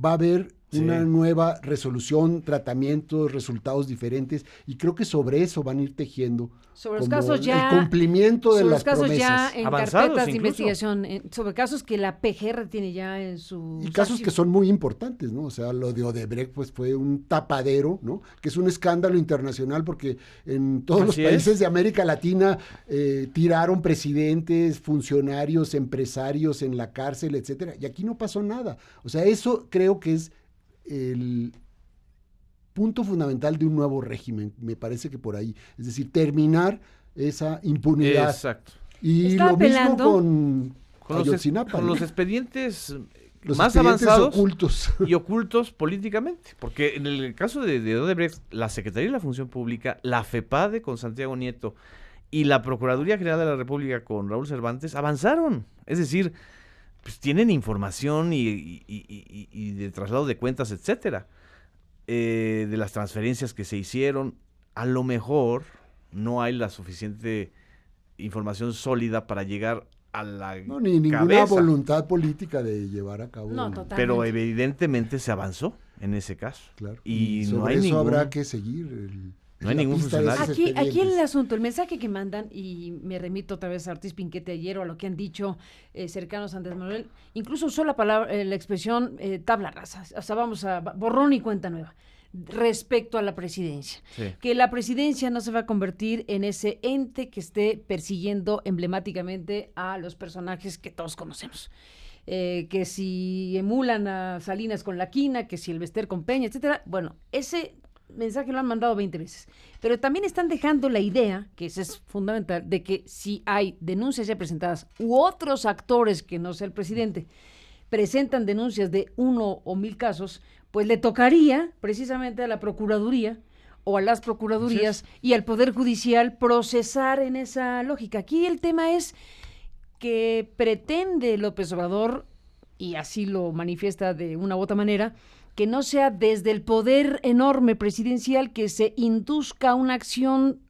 va a haber una nueva resolución, tratamientos, resultados diferentes, y creo que sobre eso van a ir tejiendo sobre los casos ya, el cumplimiento de las casos promesas. Ya en carpetas de investigación, sobre casos que la PGR tiene ya en su... Y casos que son muy importantes, ¿no? O sea, lo de Odebrecht pues fue un tapadero, ¿no? Que es un escándalo internacional porque en todos los países de América Latina tiraron presidentes, funcionarios, empresarios en la cárcel, etcétera, y aquí no pasó nada. O sea, eso creo que es el punto fundamental de un nuevo régimen, me parece que por ahí, es decir, terminar esa impunidad. Exacto. Y lo mismo con Ayotzinapa, con los expedientes los más expedientes avanzados ocultos. Y ocultos políticamente, porque en el caso de Odebrecht, la Secretaría de la Función Pública, la FEPADE con Santiago Nieto y la Procuraduría General de la República con Raúl Cervantes avanzaron, es decir, pues tienen información y de traslado de cuentas, etcétera, de las transferencias que se hicieron. a lo mejor no hay la suficiente información sólida para llegar a la No, ni ninguna cabeza. voluntad política de llevar a cabo. No, total. Pero evidentemente se avanzó en ese caso. Claro. Y no sobre hay eso ningún... habrá que seguir. No hay la ningún pista de funcionario. esos Aquí el expedientes. asunto, el mensaje que mandan, y me remito otra vez a Ortiz Pinquete ayer o a lo que han dicho cercanos a Andrés Manuel, incluso usó la palabra, la expresión tabla rasa, o sea, vamos a borrón y cuenta nueva, respecto a la presidencia. Sí. Que la presidencia no se va a convertir en ese ente que esté persiguiendo emblemáticamente a los personajes que todos conocemos. Que si emulan a Salinas con la quina, que si el Bester con Peña, etcétera. Bueno, ese mensaje lo han mandado 20 veces. Pero también están dejando la idea, que eso es fundamental, de que si hay denuncias ya presentadas u otros actores que no sea el presidente presentan denuncias de 1 o 1000 casos, pues le tocaría precisamente a la Procuraduría o a las Procuradurías y al Poder Judicial procesar en esa lógica. Aquí el tema es que pretende López Obrador, y así lo manifiesta de una u otra manera, que no sea desde el poder enorme presidencial que se induzca una acción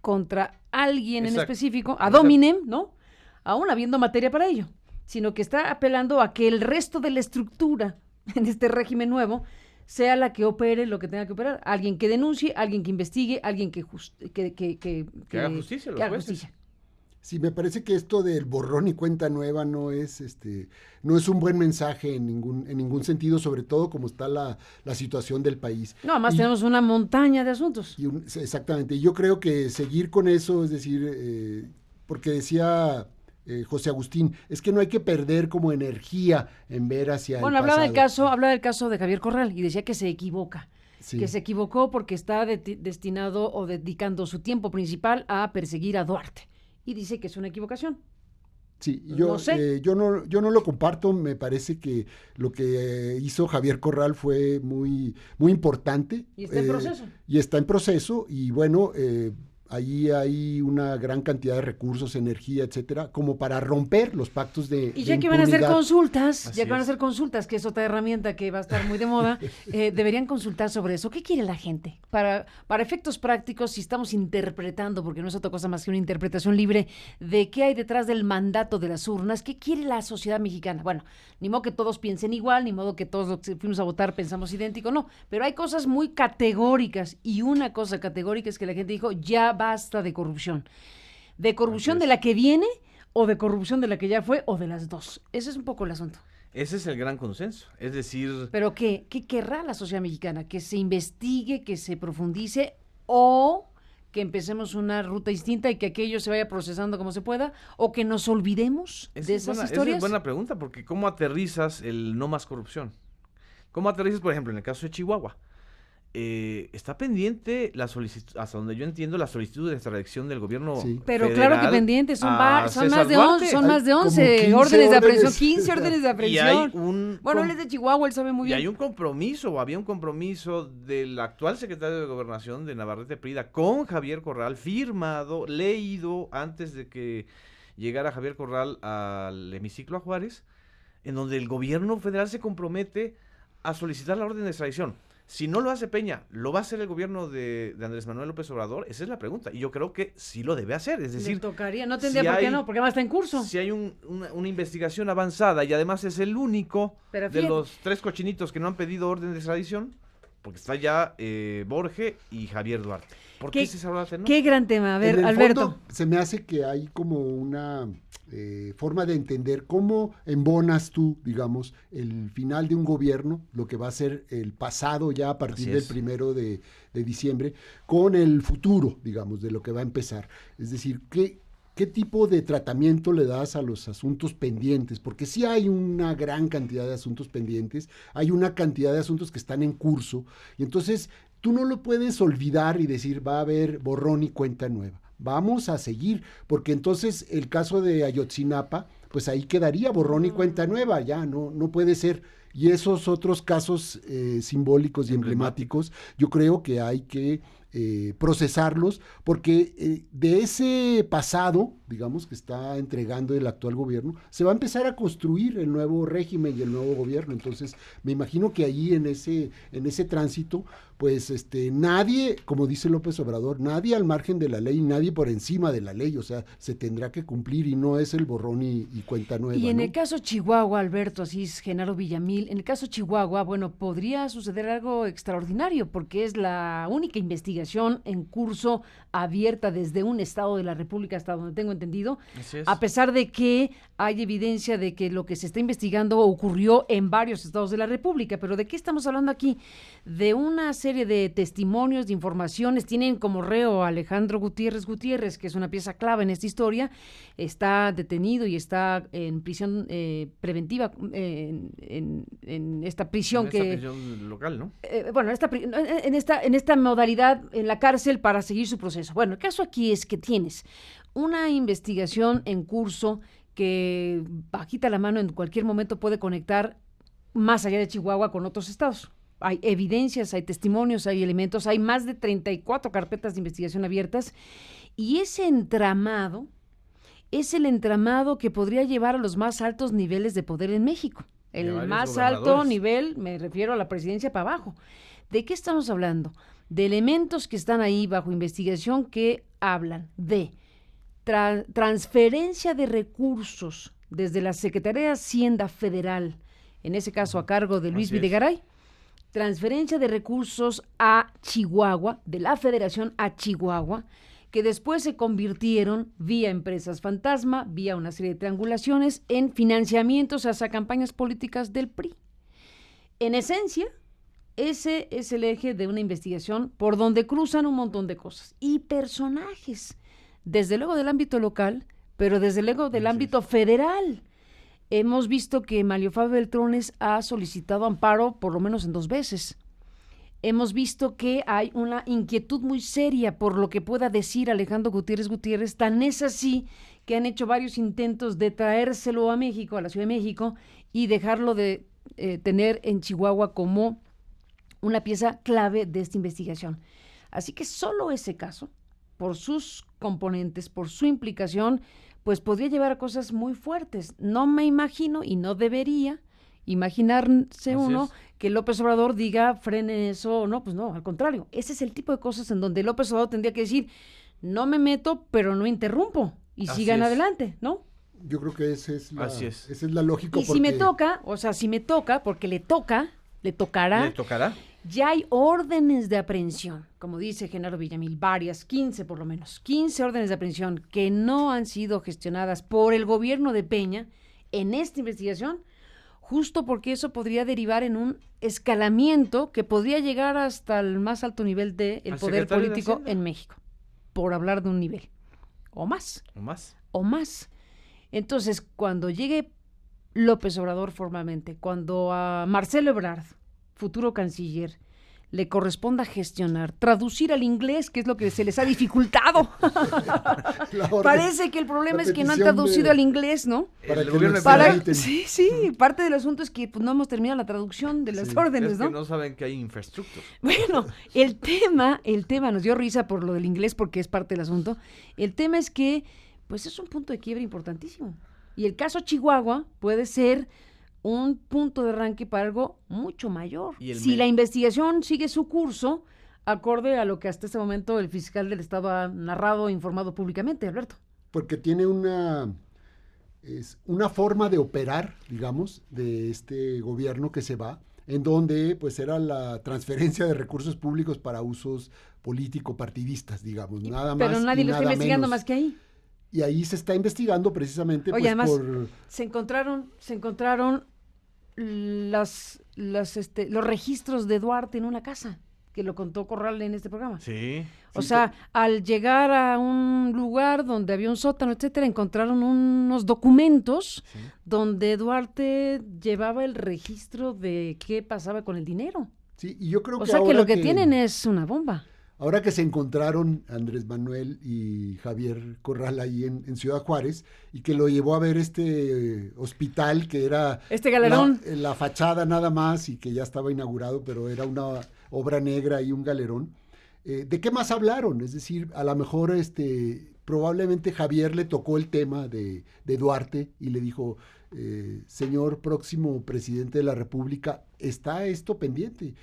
contra alguien en Exacto. específico, ad hominem, ¿no? Aún habiendo materia para ello, sino que está apelando a que el resto de la estructura en este régimen nuevo sea la que opere lo que tenga que operar. Alguien que denuncie, alguien que investigue, alguien que haga justicia, los que haga jueces. justicia. Sí, me parece que esto del borrón y cuenta nueva no es no es un buen mensaje en ningún sentido, sobre todo como está la situación del país. No, además Y- tenemos una montaña de asuntos. Exactamente, y yo creo que seguir con eso, es decir, porque decía José Agustín, es que no hay que perder como energía en ver hacia Bueno, el pasado. hablaba del caso de Javier Corral y decía que se equivoca. Sí. Que se equivocó porque está destinado o dedicando su tiempo principal a perseguir a Duarte. Y dice que es una equivocación. Sí, No sé. yo no lo comparto, me parece que lo que hizo Javier Corral fue muy, muy importante. Y está en proceso. Y está en proceso, y bueno, ahí hay una gran cantidad de recursos, energía, etcétera, como para romper los pactos de Y ya de que van a hacer impunidad. consultas, Así ya que van a es. hacer consultas, que es otra herramienta que va a estar muy de moda, deberían consultar sobre eso. ¿Qué quiere la gente? Para efectos prácticos, si estamos interpretando, porque no es otra cosa más que una interpretación libre, de qué hay detrás del mandato de las urnas, qué quiere la sociedad mexicana. Bueno, ni modo que todos piensen igual, ni modo que todos los que fuimos a votar pensamos idéntico, no. Pero hay cosas muy categóricas, y una cosa categórica es que la gente dijo, ya basta de corrupción. De corrupción Así de es. la que viene, o de corrupción de la que ya fue, o de las dos. Ese es un poco el asunto. Ese es el gran consenso. Es decir, Pero ¿qué querrá la sociedad mexicana? ¿Que se investigue, que se profundice, o que empecemos una ruta distinta y que aquello se vaya procesando como se pueda, o que nos olvidemos de esas esa historias? es buena pregunta, porque ¿cómo aterrizas el no más corrupción? ¿Cómo aterrizas, por ejemplo, en el caso de Chihuahua? Está pendiente la solicitud, hasta donde yo entiendo, la solicitud de extradición del gobierno Sí. Pero federal claro que pendientes, son a son César más de Duarte. 11, son Hay más de como 11 15 órdenes de aprehensión, órdenes. 15 órdenes de Y hay aprehensión. un Bueno, él es de Chihuahua, él sabe muy y bien. hay un compromiso, o había un compromiso del actual secretario de Gobernación de Navarrete Prida con Javier Corral, firmado, leído antes de que llegara Javier Corral al hemiciclo a Juárez, en donde el gobierno federal se compromete a solicitar la orden de extradición. Si no lo hace Peña, ¿lo va a hacer el gobierno de Andrés Manuel López Obrador? Esa es la pregunta. Y yo creo que sí lo debe hacer. Es Le decir, tocaría, no tendría si por qué hay- no, porque además está en curso. si hay una investigación avanzada y además es el único Pero de fíjate- los 3 cochinitos que no han pedido orden de extradición, porque está ya Borge y Javier Duarte. ¿Por qué ¿Qué- César Duarte no? Qué gran tema. A ver, En el Alberto. fondo, se me hace que hay como una forma de entender cómo embonas tú, digamos, el final de un gobierno, lo que va a ser el pasado ya a partir Así del es. 1 de diciembre, con el futuro, digamos, de lo que va a empezar. Es decir, ¿qué tipo de tratamiento le das a los asuntos pendientes? Porque sí hay una gran cantidad de asuntos pendientes, hay una cantidad de asuntos que están en curso, y entonces tú no lo puedes olvidar y decir, va a haber borrón y cuenta nueva. Vamos a seguir, porque entonces el caso de Ayotzinapa, pues ahí quedaría borrón y cuenta nueva, ya no puede ser. Y esos otros casos simbólicos y emblemáticos, yo creo que hay que procesarlos, porque de ese pasado, digamos, que está entregando el actual gobierno, se va a empezar a construir el nuevo régimen y el nuevo gobierno. Entonces, me imagino que ahí en ese tránsito, pues nadie, como dice López Obrador, nadie al margen de la ley, nadie por encima de la ley, o sea, se tendrá que cumplir y no es el borrón y cuenta nueva. Y en ¿no? el caso Chihuahua, Alberto Asís, Genaro Villamil, en el caso Chihuahua, bueno, podría suceder algo extraordinario, porque es la única investigación en curso abierta desde un estado de la República, hasta donde tengo entendido, Así es. a pesar de que hay evidencia de que lo que se está investigando ocurrió en varios estados de la República. Pero ¿de qué estamos hablando aquí? De una serie de testimonios, de informaciones. Tienen como reo a Alejandro Gutiérrez, que es una pieza clave en esta historia. Está detenido y está en prisión preventiva, en esta prisión en esta prisión local, ¿no? En esta modalidad en la cárcel para seguir su proceso. Bueno, el caso aquí es que tienes una investigación en curso que bajita la mano en cualquier momento puede conectar más allá de Chihuahua con otros estados. Hay evidencias, hay testimonios, hay elementos, hay más de 34 carpetas de investigación abiertas, y ese entramado es el entramado que podría llevar a los más altos niveles de poder en México. El más alto nivel, me refiero a la presidencia para abajo. ¿De qué estamos hablando? De elementos que están ahí bajo investigación que hablan de transferencia de recursos desde la Secretaría de Hacienda Federal, en ese caso a cargo de Luis Videgaray, transferencia de recursos a Chihuahua, de la Federación a Chihuahua, que después se convirtieron, vía empresas fantasma, vía una serie de triangulaciones, en financiamientos hacia campañas políticas del PRI. En esencia, ese es el eje de una investigación por donde cruzan un montón de cosas y personajes, desde luego del ámbito local, pero desde luego del ámbito federal. Hemos visto que Mario Fabio Beltrones ha solicitado amparo por lo menos en 2 veces. Hemos visto que hay una inquietud muy seria por lo que pueda decir Alejandro Gutiérrez, tan es así que han hecho varios intentos de traérselo a México, a la Ciudad de México, y dejarlo de tener en Chihuahua como una pieza clave de esta investigación. Así que solo ese caso, por sus componentes, por su implicación, pues podría llevar a cosas muy fuertes. No me imagino, y no debería imaginarse uno que López Obrador diga, frenen eso, no, pues no, al contrario. Ese es el tipo de cosas en donde López Obrador tendría que decir, no me meto, pero no interrumpo, y sigan adelante, ¿no? Yo creo que esa es la lógica. Y si me toca, porque le tocará, ya hay órdenes de aprehensión, como dice Genaro Villamil, varias, 15 por lo menos, 15 órdenes de aprehensión que no han sido gestionadas por el gobierno de Peña en esta investigación, justo porque eso podría derivar en un escalamiento que podría llegar hasta el más alto nivel del poder político en México, por hablar de un nivel, o más. Entonces, cuando llegue López Obrador formalmente, cuando a Marcelo Ebrard, futuro canciller, le corresponda gestionar, traducir al inglés, que es lo que se les ha dificultado. Parece que el problema es que no han traducido al inglés, ¿no? Sí, parte del asunto es que pues, no hemos terminado la traducción de las órdenes, ¿no? Es que no saben que hay infraestructura. Bueno, el tema nos dio risa por lo del inglés porque es parte del asunto. El tema es que, pues es un punto de quiebre importantísimo. Y el caso Chihuahua puede ser un punto de arranque para algo mucho mayor. Si la investigación sigue su curso, acorde a lo que hasta este momento el fiscal del Estado ha narrado e informado públicamente, Alberto. Porque tiene una forma de operar, digamos, de este gobierno que se va, en donde pues era la transferencia de recursos públicos para usos político-partidistas, digamos, nada más. Pero nadie lo está investigando más que ahí. Y ahí se está investigando precisamente. Oye, pues, además, se encontraron los registros de Duarte en una casa, que lo contó Corral en este programa. Sí. O sea, al llegar a un lugar donde había un sótano, etcétera, encontraron unos documentos donde Duarte llevaba el registro de qué pasaba con el dinero. Sí, y yo creo que o sea, que lo que tienen es una bomba. Ahora que se encontraron Andrés Manuel y Javier Corral ahí en Ciudad Juárez, y que lo llevó a ver este hospital que era galerón, la fachada nada más, y que ya estaba inaugurado, pero era una obra negra y un galerón. ¿de qué más hablaron? Es decir, a lo mejor probablemente Javier le tocó el tema de Duarte y le dijo, señor próximo presidente de la República, está esto pendiente.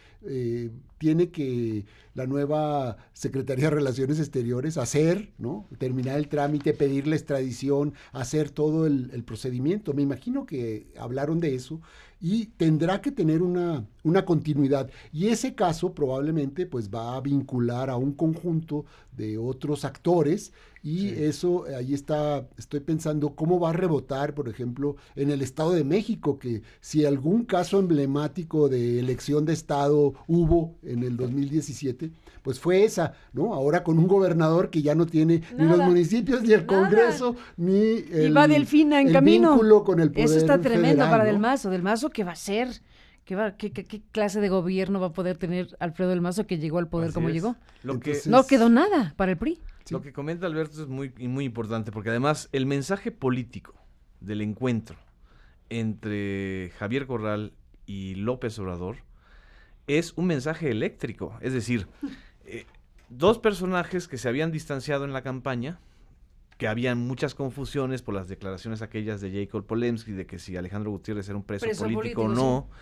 Tiene que la nueva Secretaría de Relaciones Exteriores hacer, ¿no? Terminar el trámite, pedir la extradición, hacer todo el procedimiento. Me imagino que hablaron de eso y tendrá que tener una continuidad. Y ese caso probablemente pues va a vincular a un conjunto de otros actores y eso, ahí estoy pensando cómo va a rebotar, por ejemplo, en el Estado de México, que si algún caso emblemático de elección de Estado hubo en el 2017, pues fue esa, ¿no? Ahora con un gobernador que ya no tiene ni los municipios, ni el Congreso, ni y va Delfina en camino. Vínculo con el poder Eso está tremendo federal, para ¿no? Del Mazo. Del Mazo, ¿qué va a hacer? ¿Qué clase de gobierno va a poder tener Alfredo Del Mazo, que llegó al poder como llegó? No quedó nada para el PRI. Sí. Lo que comenta Alberto es muy importante, porque además el mensaje político del encuentro entre Javier Corral y López Obrador es un mensaje eléctrico. Es decir, dos personajes que se habían distanciado en la campaña, que habían muchas confusiones por las declaraciones aquellas de Jacob Polemski, de que si Alejandro Gutiérrez era un preso político o no. Sí.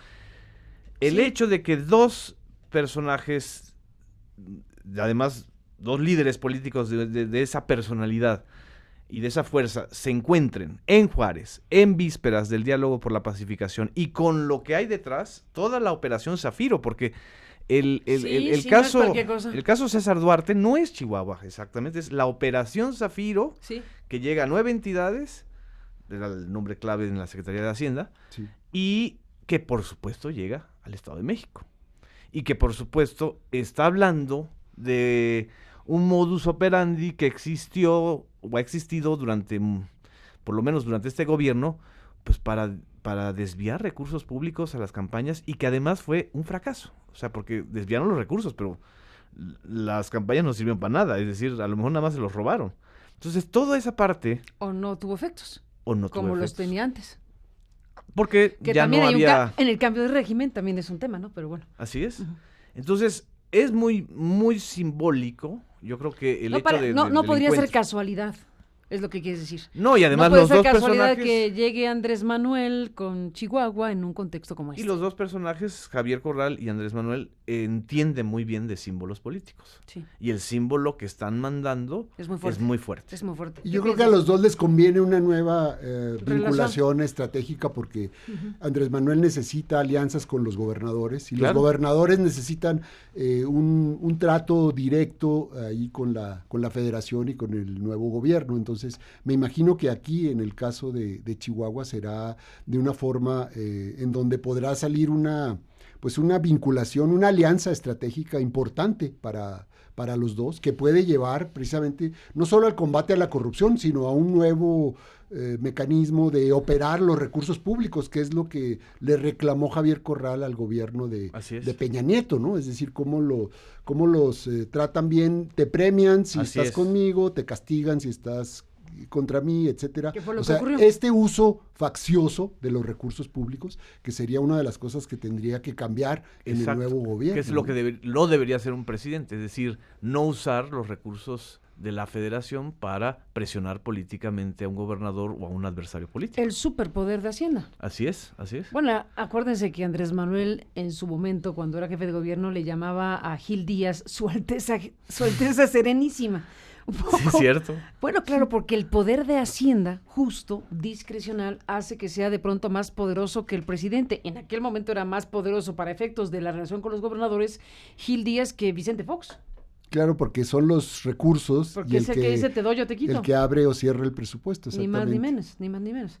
El hecho de que dos personajes, además dos líderes políticos de esa personalidad y de esa fuerza, se encuentren en Juárez, en vísperas del diálogo por la pacificación, y con lo que hay detrás, toda la operación Zafiro, porque el caso César Duarte no es Chihuahua, exactamente, es la operación Zafiro, que llega a 9 entidades, era el nombre clave en la Secretaría de Hacienda, y que por supuesto llega al Estado de México, y que por supuesto está hablando de un modus operandi que existió o ha existido por lo menos durante este gobierno, pues para desviar recursos públicos a las campañas, y que además fue un fracaso. O sea, porque desviaron los recursos, pero las campañas no sirvieron para nada. Es decir, a lo mejor nada más se los robaron. Entonces, toda esa parte... O no tuvo efectos. Como los tenía antes. Porque que ya también no hay había... en el cambio de régimen también es un tema, ¿no? Pero bueno. Así es. Entonces, es muy simbólico. Yo creo que el hecho de... No podría ser casualidad. Es lo que quieres decir. No, y además no los dos personajes... No puede ser casualidad que llegue Andrés Manuel con Chihuahua en un contexto como este. Y los dos personajes, Javier Corral y Andrés Manuel, entienden muy bien de símbolos políticos. Sí. Y el símbolo que están mandando es muy fuerte. Es muy fuerte. Y yo creo que a los dos les conviene una nueva vinculación estratégica, porque Andrés Manuel necesita alianzas con los gobernadores, y los gobernadores necesitan un trato directo ahí con la federación y con el nuevo gobierno. Entonces, me imagino que aquí, en el caso de Chihuahua, será de una forma en donde podrá salir una vinculación, una alianza estratégica importante para los dos, que puede llevar precisamente no solo al combate a la corrupción, sino a un nuevo mecanismo de operar los recursos públicos, que es lo que le reclamó Javier Corral al gobierno de Peña Nieto, ¿no? Es decir, cómo los tratan bien, te premian si estás conmigo, te castigan si estás contra mí, etcétera. ¿Qué fue lo que ocurrió? Este uso faccioso de los recursos públicos, que sería una de las cosas que tendría que cambiar en el nuevo gobierno. Que es lo que debería hacer un presidente, es decir, no usar los recursos de la federación para presionar políticamente a un gobernador o a un adversario político. El superpoder de Hacienda. Así es. Bueno, acuérdense que Andrés Manuel, en su momento, cuando era jefe de gobierno, le llamaba a Gil Díaz Su Alteza Serenísima. Sí, es cierto. Bueno, claro, porque el poder de Hacienda, justo, discrecional, hace que sea de pronto más poderoso que el presidente. En aquel momento era más poderoso para efectos de la relación con los gobernadores Gil Díaz que Vicente Fox. Claro, porque son los recursos. Porque es el que dice te doy, yo te quito. El que abre o cierra el presupuesto, exactamente. Ni más ni menos.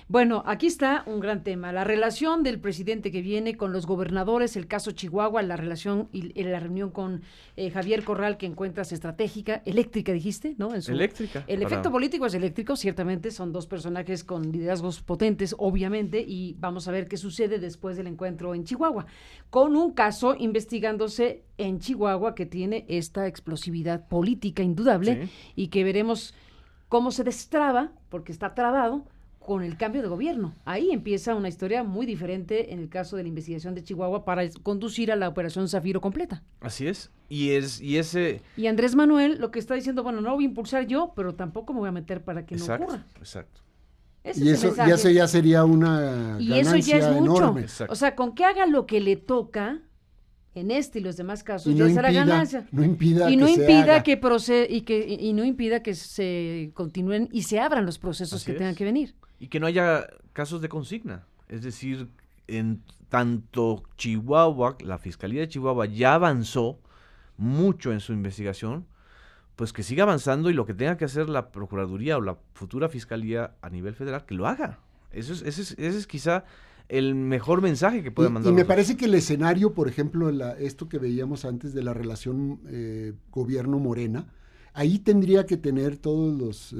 Bueno, aquí está un gran tema, la relación del presidente que viene con los gobernadores, el caso Chihuahua, la relación y la reunión con Javier Corral, que encuentras estratégica, eléctrica, dijiste, ¿no? Eléctrica. El efecto político es eléctrico, ciertamente, son dos personajes con liderazgos potentes, obviamente, y vamos a ver qué sucede después del encuentro en Chihuahua, con un caso investigándose en Chihuahua que tiene esta explosividad política indudable y que veremos cómo se destraba, porque está trabado, con el cambio de gobierno. Ahí empieza una historia muy diferente en el caso de la investigación de Chihuahua para conducir a la operación Zafiro completa. Así es. Y Andrés Manuel lo que está diciendo, bueno, no lo voy a impulsar yo, pero tampoco me voy a meter para que no ocurra. Exacto. Ese Y es el eso mensaje. ya sería una Y ganancia eso ya es mucho. enorme. Exacto. O sea, con que haga lo que le toca en este y los demás casos, Y ya no será impida, ganancia. no impida Y no que se impida haga. y no impida que se continúen y se abran los procesos Así que es. tengan que venir. Y que no haya casos de consigna. Es decir, en tanto Chihuahua, la Fiscalía de Chihuahua ya avanzó mucho en su investigación, pues que siga avanzando y lo que tenga que hacer la Procuraduría o la futura Fiscalía a nivel federal, que lo haga. Ese es quizá el mejor mensaje que puede mandar. Y me parece que el escenario, por ejemplo, esto que veíamos antes de la relación gobierno-Morena, ahí tendría que tener todos los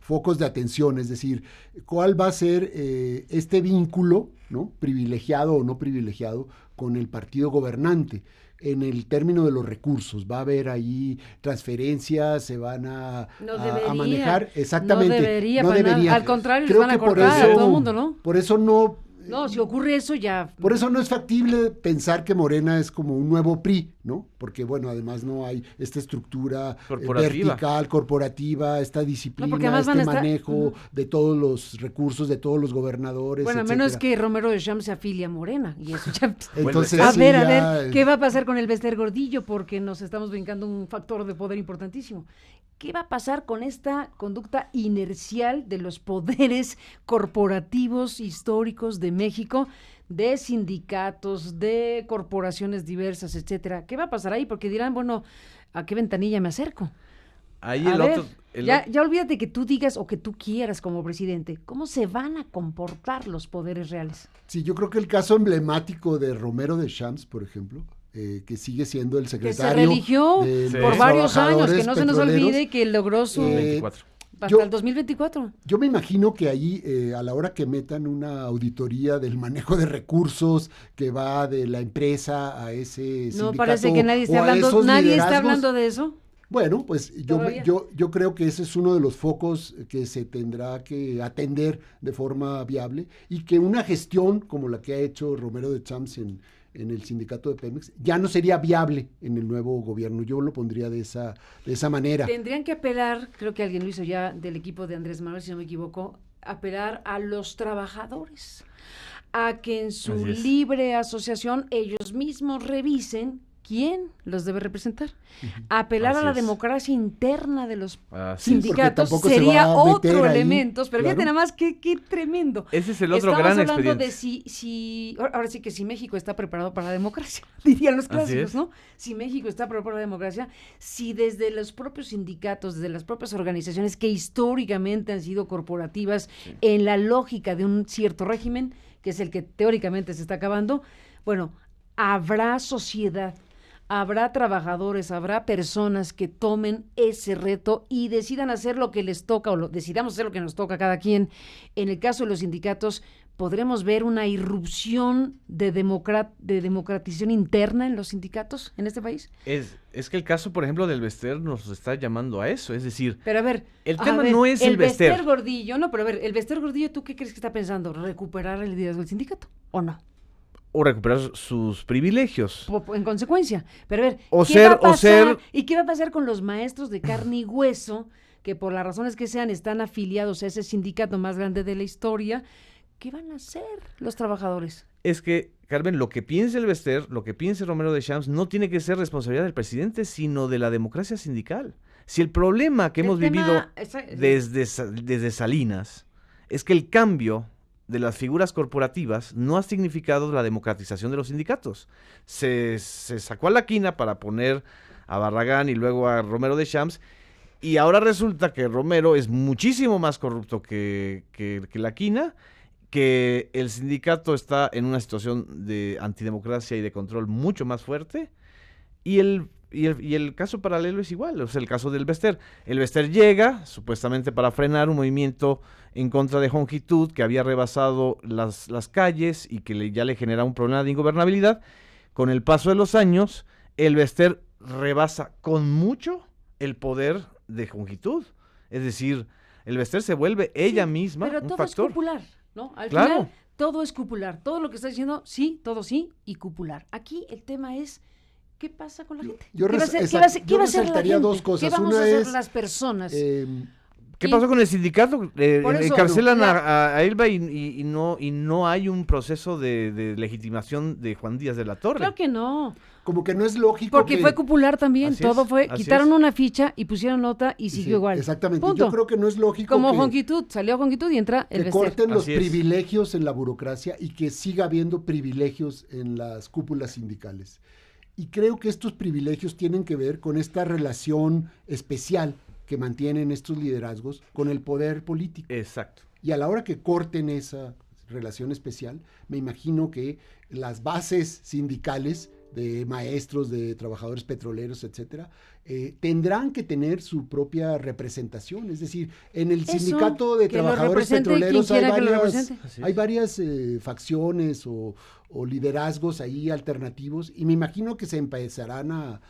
focos de atención, es decir, cuál va a ser este vínculo, ¿no?, privilegiado o no privilegiado con el partido gobernante. En el término de los recursos, va a haber ahí transferencias, se van a manejar. Exactamente. No debería, no para nada. debería. Al contrario, Creo les van a que por cortar eso, a todo el mundo, ¿no? Por eso no. No, si ocurre eso ya... Por eso no es factible pensar que Morena es como un nuevo PRI, ¿no? Porque, bueno, además no hay esta estructura vertical, corporativa, esta disciplina, porque además van a estar... manejo de todos los recursos, de todos los gobernadores, Bueno, a etcétera. menos que Romero de Champs se afilie a Morena, y eso ya... Entonces, a sí, ver, ¿qué va a pasar con el Bester Gordillo? Porque nos estamos brincando un factor de poder importantísimo. ¿Qué va a pasar con esta conducta inercial de los poderes corporativos históricos de México, de sindicatos, de corporaciones diversas, etcétera? ¿Qué va a pasar ahí? Porque dirán, bueno, ¿a qué ventanilla me acerco? Ahí ya olvídate que tú digas o que tú quieras como presidente. ¿Cómo se van a comportar los poderes reales? Sí, yo creo que el caso emblemático de Romero de Champs, por ejemplo, que sigue siendo el secretario que se religió por varios años, que no se nos olvide que logró su... 24. Hasta el 2024. Yo me imagino que ahí, a la hora que metan una auditoría del manejo de recursos que va de la empresa a ese sindicato... No parece que nadie esté hablando de eso. Bueno, pues yo creo que ese es uno de los focos que se tendrá que atender de forma viable y que una gestión como la que ha hecho Romero de Champs en el sindicato de Pemex ya no sería viable en el nuevo gobierno. Yo lo pondría de esa manera. Tendrían que apelar, creo que alguien lo hizo ya del equipo de Andrés Manuel, si no me equivoco, apelar a los trabajadores, a que en su libre asociación ellos mismos revisen quién los debe representar. Apelar a la democracia interna de los sindicatos sería otro elemento, pero fíjate nada más qué tremendo. Ese es el otro gran expediente. Estamos hablando de ahora sí que si México está preparado para la democracia, dirían los clásicos, ¿no? Si México está preparado para la democracia, si desde los propios sindicatos, desde las propias organizaciones que históricamente han sido corporativas en la lógica de un cierto régimen, que es el que teóricamente se está acabando, bueno, habrá sociedad, habrá trabajadores, habrá personas que tomen ese reto y decidan hacer lo que les toca o decidamos hacer lo que nos toca a cada quien. En el caso de los sindicatos, ¿podremos ver una irrupción de democratización interna en los sindicatos en este país? Es que el caso, por ejemplo, del Bester nos está llamando a eso, es decir... Pero a ver... El tema no es el Bester. Bester Gordillo, no, pero a ver, el Bester Gordillo, ¿tú qué crees que está pensando? ¿Recuperar el liderazgo del sindicato o no? O recuperar sus privilegios. En consecuencia. Pero a ver, ¿y qué va a pasar con los maestros de carne y hueso que por las razones que sean están afiliados a ese sindicato más grande de la historia? ¿Qué van a hacer los trabajadores? Es que, Carmen, lo que piense el Bester, lo que piense Romero de Champs, no tiene que ser responsabilidad del presidente, sino de la democracia sindical. Si el problema que hemos vivido desde Salinas es que el cambio de las figuras corporativas no ha significado la democratización de los sindicatos. Se sacó a la quina para poner a Barragán y luego a Romero de Champs, y ahora resulta que Romero es muchísimo más corrupto que la quina, que el sindicato está en una situación de antidemocracia y de control mucho más fuerte, y el caso paralelo es igual, o sea, el caso del Bester. El Bester llega, supuestamente para frenar un movimiento en contra de Jongitud, que había rebasado las calles y que ya le genera un problema de ingobernabilidad. Con el paso de los años, el Bester rebasa con mucho el poder de Jongitud. Es decir, El Bester se vuelve ella misma pero un todo factor. es cupular, ¿no? Al Claro. final, todo es cupular. Todo lo que está diciendo, sí, todo sí, y cupular. Aquí el tema es, ¿qué pasa con la gente? yo ¿Qué va a res- hacer, exacto, qué yo va a hacer la resaltaría gente? dos cosas. ¿Qué vamos Una a hacer es, las personas? ¿Qué Y- pasó con el sindicato? Por eso, Encarcelan la- a Elba y no hay un proceso de legitimación de Juan Díaz de la Torre. Claro que no, como que no es lógico porque que... fue cupular también, Así todo es, fue, así quitaron es. una ficha y pusieron otra y Sí, siguió igual. Exactamente. Punto. Yo creo que no es lógico Como que, Jonquitud, salió Jonquitud y entra el que Bester. corten los Así es. privilegios en la burocracia y que siga habiendo privilegios en las cúpulas sindicales. Y creo que estos privilegios tienen que ver con esta relación especial que mantienen estos liderazgos con el poder político. Exacto. Y a la hora que corten esa relación especial, me imagino que las bases sindicales de maestros, de trabajadores petroleros, etcétera, tendrán que tener su propia representación. Es decir, en el Eso, sindicato de que lo trabajadores represente petroleros quien quiera que lo represente. Así es. hay varias facciones o liderazgos ahí alternativos, y me imagino que se empezarán a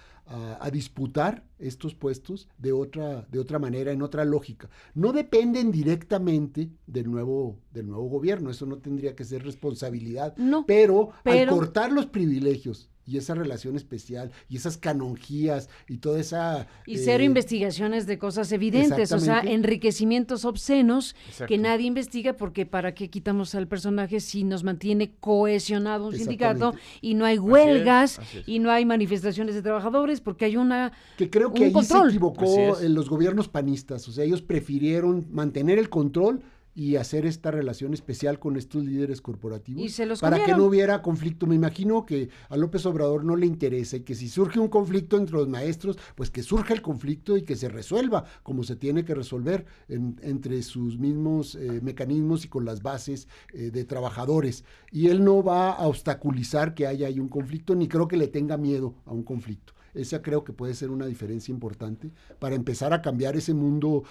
disputar estos puestos de otra manera, en otra lógica. No dependen directamente del nuevo gobierno, eso no tendría que ser responsabilidad, No, pero al pero- cortar los privilegios y esa relación especial y esas canonjías y toda esa... Y cero investigaciones de cosas evidentes, o sea, exactamente. enriquecimientos obscenos Exacto. que nadie investiga, porque ¿para qué quitamos al personaje si nos mantiene cohesionado un sindicato Exactamente. y no hay huelgas así es. y no hay manifestaciones de trabajadores? Porque hay una... Que creo que un ahí control. se equivocó Así es. en los gobiernos panistas. O sea, ellos prefirieron mantener el control y hacer esta relación especial con estos líderes corporativos Y se los para que comieron. no hubiera conflicto. Me imagino que a López Obrador no le interesa, y que si surge un conflicto entre los maestros, pues que surja el conflicto y que se resuelva como se tiene que resolver entre sus mismos mecanismos y con las bases de trabajadores. Y él no va a obstaculizar que haya ahí un conflicto, ni creo que le tenga miedo a un conflicto. Esa creo que puede ser una diferencia importante para empezar a cambiar ese mundo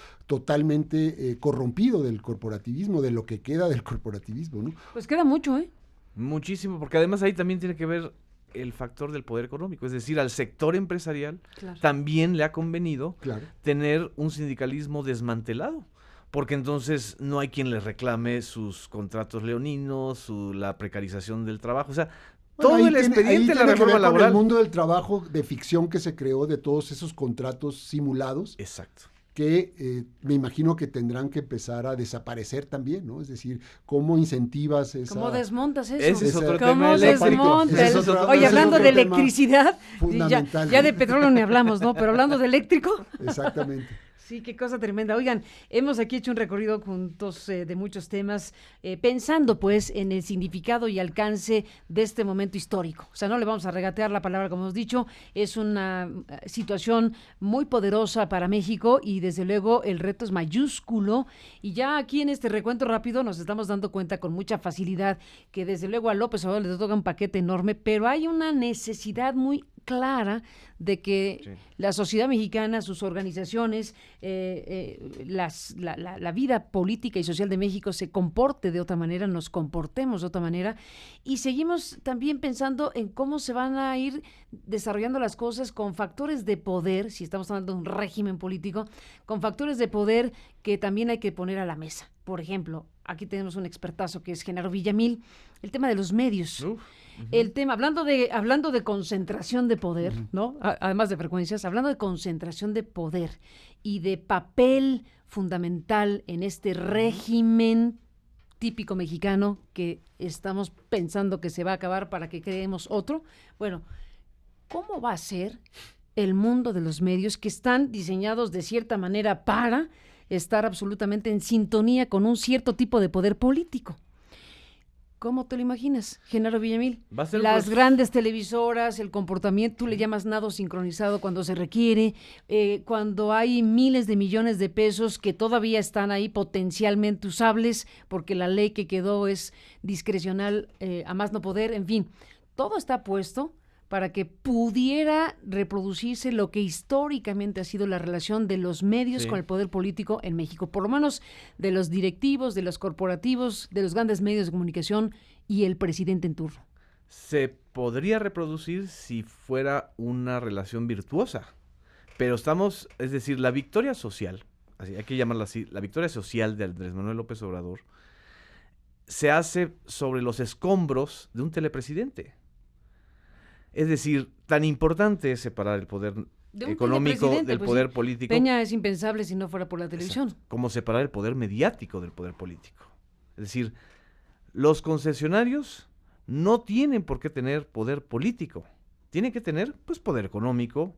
totalmente corrompido del corporativismo, de lo que queda del corporativismo, ¿no? Pues queda mucho, ¿eh? Muchísimo, porque además ahí también tiene que ver el factor del poder económico. Es decir, al sector empresarial Claro. también le ha convenido Claro. tener un sindicalismo desmantelado, porque entonces no hay quien les reclame sus contratos leoninos, la precarización del trabajo. O sea, Bueno, todo ahí el tiene- ahí expediente de la tiene que reforma ver con laboral. el mundo del trabajo de ficción que se creó, de todos esos contratos simulados Exacto. que me imagino que tendrán que empezar a desaparecer también, ¿no? Es decir, ¿cómo incentivas esa... ¿Cómo desmontas eso? Ese es otro Esa- tema ¿Cómo se eléctrico. desmonta? Ese es otro- Oye, ese es hablando otro de tema electricidad, fundamental. ya de petróleo ni hablamos, ¿no? Pero hablando de eléctrico, Exactamente. sí, qué cosa tremenda. Oigan, hemos aquí hecho un recorrido juntos de muchos temas, pensando pues en el significado y alcance de este momento histórico. O sea, no le vamos a regatear la palabra, como hemos dicho, es una situación muy poderosa para México y desde luego el reto es mayúsculo. Y ya aquí en este recuento rápido nos estamos dando cuenta con mucha facilidad que desde luego a López Obrador le toca un paquete enorme, pero hay una necesidad muy clara de que Sí. la sociedad mexicana, sus organizaciones, la vida política y social de México se comporte de otra manera, nos comportemos de otra manera, y seguimos también pensando en cómo se van a ir desarrollando las cosas con factores de poder, si estamos hablando de un régimen político, con factores de poder que también hay que poner a la mesa. Por ejemplo, aquí tenemos un expertazo que es Genaro Villamil, el tema de los medios. Uf. El tema, hablando de concentración de poder, ¿no? Además de frecuencias, hablando de concentración de poder y de papel fundamental en este régimen típico mexicano que estamos pensando que se va a acabar para que creemos otro. Bueno, ¿cómo va a ser el mundo de los medios que están diseñados de cierta manera para estar absolutamente en sintonía con un cierto tipo de poder político? ¿Cómo te lo imaginas, Genaro Villamil? Va a ser Las pues- grandes televisoras, el comportamiento, tú le llamas nado sincronizado cuando se requiere, cuando hay miles de millones de pesos que todavía están ahí potencialmente usables, porque la ley que quedó es discrecional a más no poder, en fin, todo está puesto para que pudiera reproducirse lo que históricamente ha sido la relación de los medios Sí. con el poder político en México, por lo menos de los directivos, de los corporativos, de los grandes medios de comunicación y el presidente en turno. Se podría reproducir si fuera una relación virtuosa, pero es decir, la victoria social así hay que llamarla así, la victoria social de Andrés Manuel López Obrador, se hace sobre los escombros de un telepresidente. Es decir, tan importante es separar el poder económico del pues poder sí. político. Peña es impensable si no fuera por la televisión. Exacto, como separar el poder mediático del poder político. Es decir, los concesionarios no tienen por qué tener poder político. Tienen que tener, pues, poder económico,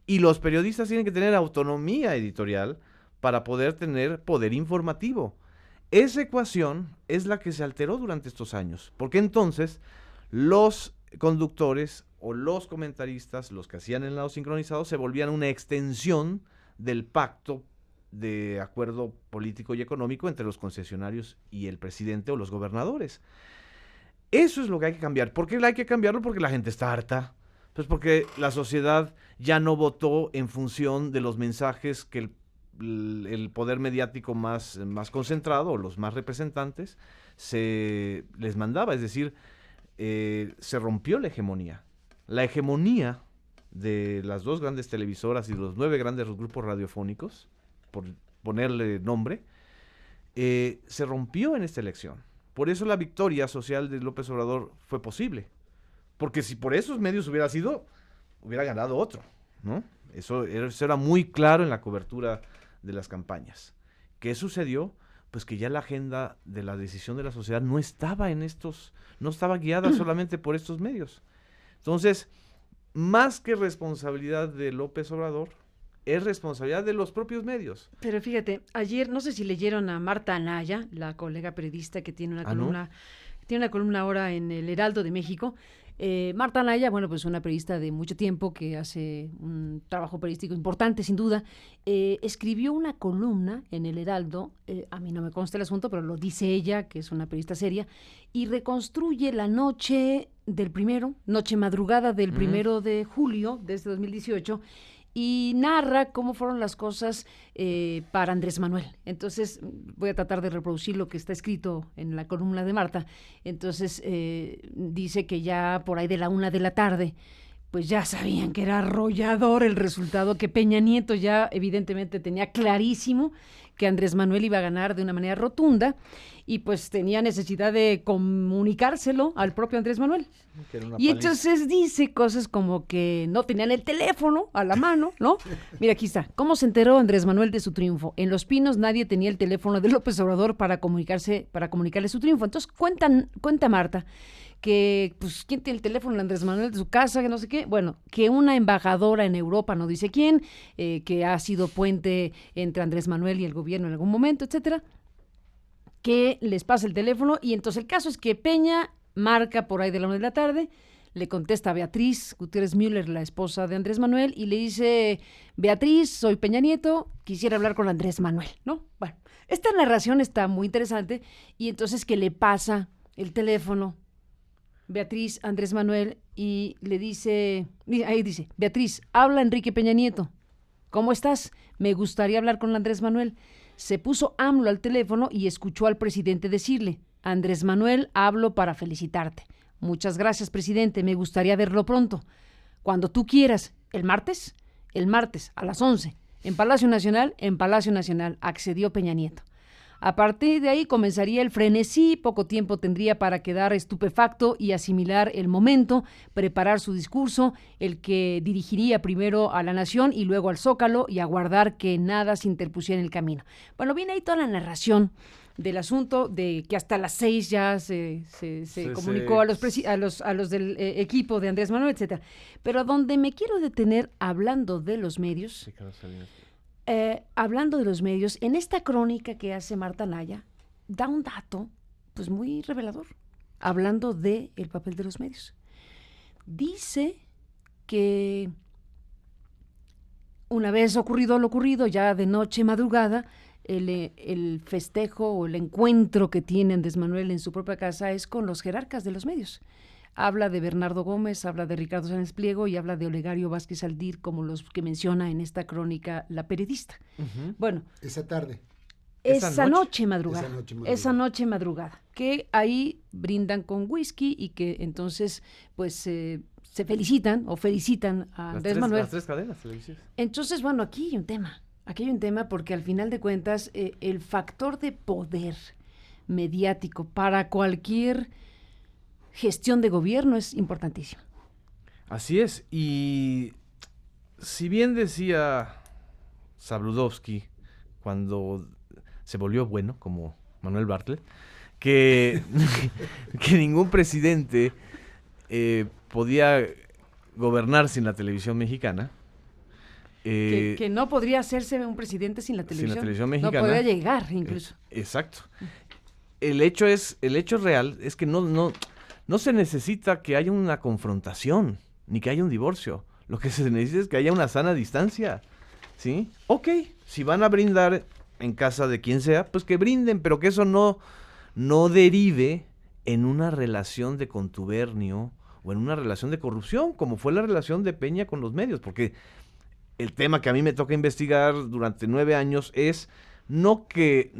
y los periodistas tienen que tener autonomía editorial para poder tener poder informativo. Esa ecuación es la que se alteró durante estos años, porque entonces los conductores o los comentaristas, los que hacían el lado sincronizado, se volvían una extensión del pacto de acuerdo político y económico entre los concesionarios y el presidente o los gobernadores. Eso es lo que hay que cambiar. ¿Por qué hay que cambiarlo? Porque la gente está harta. Pues porque la sociedad ya no votó en función de los mensajes que el poder mediático más concentrado, o los más representantes, les mandaba. Es decir, se rompió la hegemonía. La hegemonía de las 2 grandes televisoras y los 9 grandes grupos radiofónicos, por ponerle nombre, se rompió en esta elección. Por eso la victoria social de López Obrador fue posible. Porque si por esos medios hubiera ganado otro, ¿no? Eso era muy claro en la cobertura de las campañas. ¿Qué sucedió? Pues que ya la agenda de la decisión de la sociedad no estaba guiada solamente por estos medios. Entonces, más que responsabilidad de López Obrador, es responsabilidad de los propios medios. Pero fíjate, ayer, no sé si leyeron a Marta Anaya, la colega periodista que tiene una columna, ¿no? tiene una columna ahora en el Heraldo de México. Marta Anaya, bueno, pues una periodista de mucho tiempo que hace un trabajo periodístico importante, sin duda, escribió una columna en el Heraldo, a mí no me consta el asunto, pero lo dice ella, que es una periodista seria, y reconstruye la noche madrugada del 1 de julio de este 2018, y narra cómo fueron las cosas para Andrés Manuel. Entonces, voy a tratar de reproducir lo que está escrito en la columna de Marta. Entonces, dice que ya por ahí de la 1 de la tarde, pues ya sabían que era arrollador el resultado, que Peña Nieto ya evidentemente tenía clarísimo que Andrés Manuel iba a ganar de una manera rotunda, y pues tenía necesidad de comunicárselo al propio Andrés Manuel. Y entonces dice cosas como que no tenían el teléfono a la mano, ¿no? Mira, aquí está. ¿Cómo se enteró Andrés Manuel de su triunfo? En Los Pinos nadie tenía el teléfono de López Obrador para comunicarle su triunfo. Entonces cuenta Marta que, pues, ¿quién tiene el teléfono de Andrés Manuel de su casa? Que no sé qué. Bueno, que una embajadora en Europa, no dice quién, que ha sido puente entre Andrés Manuel y el gobierno en algún momento, etcétera, que les pasa el teléfono. Y entonces el caso es que Peña marca por ahí de la 1 de la tarde, le contesta a Beatriz Gutiérrez Müller, la esposa de Andrés Manuel, y le dice: Beatriz, soy Peña Nieto, quisiera hablar con Andrés Manuel, ¿no? Bueno, esta narración está muy interesante, y entonces que le pasa el teléfono Beatriz Andrés Manuel y le dice, ahí dice: Beatriz, habla Enrique Peña Nieto, ¿cómo estás? Me gustaría hablar con Andrés Manuel. Se puso AMLO al teléfono y escuchó al presidente decirle: Andrés Manuel, hablo para felicitarte. Muchas gracias, presidente, me gustaría verlo pronto. Cuando tú quieras. ¿El martes? El martes, a las 11. En Palacio Nacional, accedió Peña Nieto. A partir de ahí comenzaría el frenesí, poco tiempo tendría para quedar estupefacto y asimilar el momento, preparar su discurso, el que dirigiría primero a la nación y luego al Zócalo, y aguardar que nada se interpusiera en el camino. Bueno, viene ahí toda la narración del asunto, de que hasta las 6 ya se comunicó a los del equipo de Andrés Manuel, etcétera. Pero donde me quiero detener hablando de los medios, en esta crónica que hace Marta Anaya, da un dato pues muy revelador, hablando de el papel de los medios. Dice que una vez ocurrido lo ocurrido, ya de noche madrugada, el festejo o el encuentro que tiene Andrés Manuel en su propia casa es con los jerarcas de los medios. Habla de Bernardo Gómez, habla de Ricardo Sáenz Pliego y habla de Olegario Vázquez Aldir, como los que menciona en esta crónica la periodista. Uh-huh. Bueno, esa noche madrugada, que ahí brindan con whisky y que entonces pues se felicitan a Andrés Manuel. Las 3 cadenas televisivas. Entonces, bueno, aquí hay un tema. Aquí hay un tema porque al final de cuentas el factor de poder mediático para cualquier gestión de gobierno es importantísimo. Así es, y si bien decía Sabludovsky cuando se volvió bueno, como Manuel Bartlett, que, que ningún presidente podía gobernar sin la televisión mexicana. Que no podría hacerse un presidente sin la televisión. Sin la televisión mexicana. No podría llegar incluso. Exacto. El hecho real es que no se necesita que haya una confrontación, ni que haya un divorcio. Lo que se necesita es que haya una sana distancia, ¿sí? Ok, si van a brindar en casa de quien sea, pues que brinden, pero que eso no derive en una relación de contubernio o en una relación de corrupción, como fue la relación de Peña con los medios, porque el tema que a mí me toca investigar durante 9 años es no que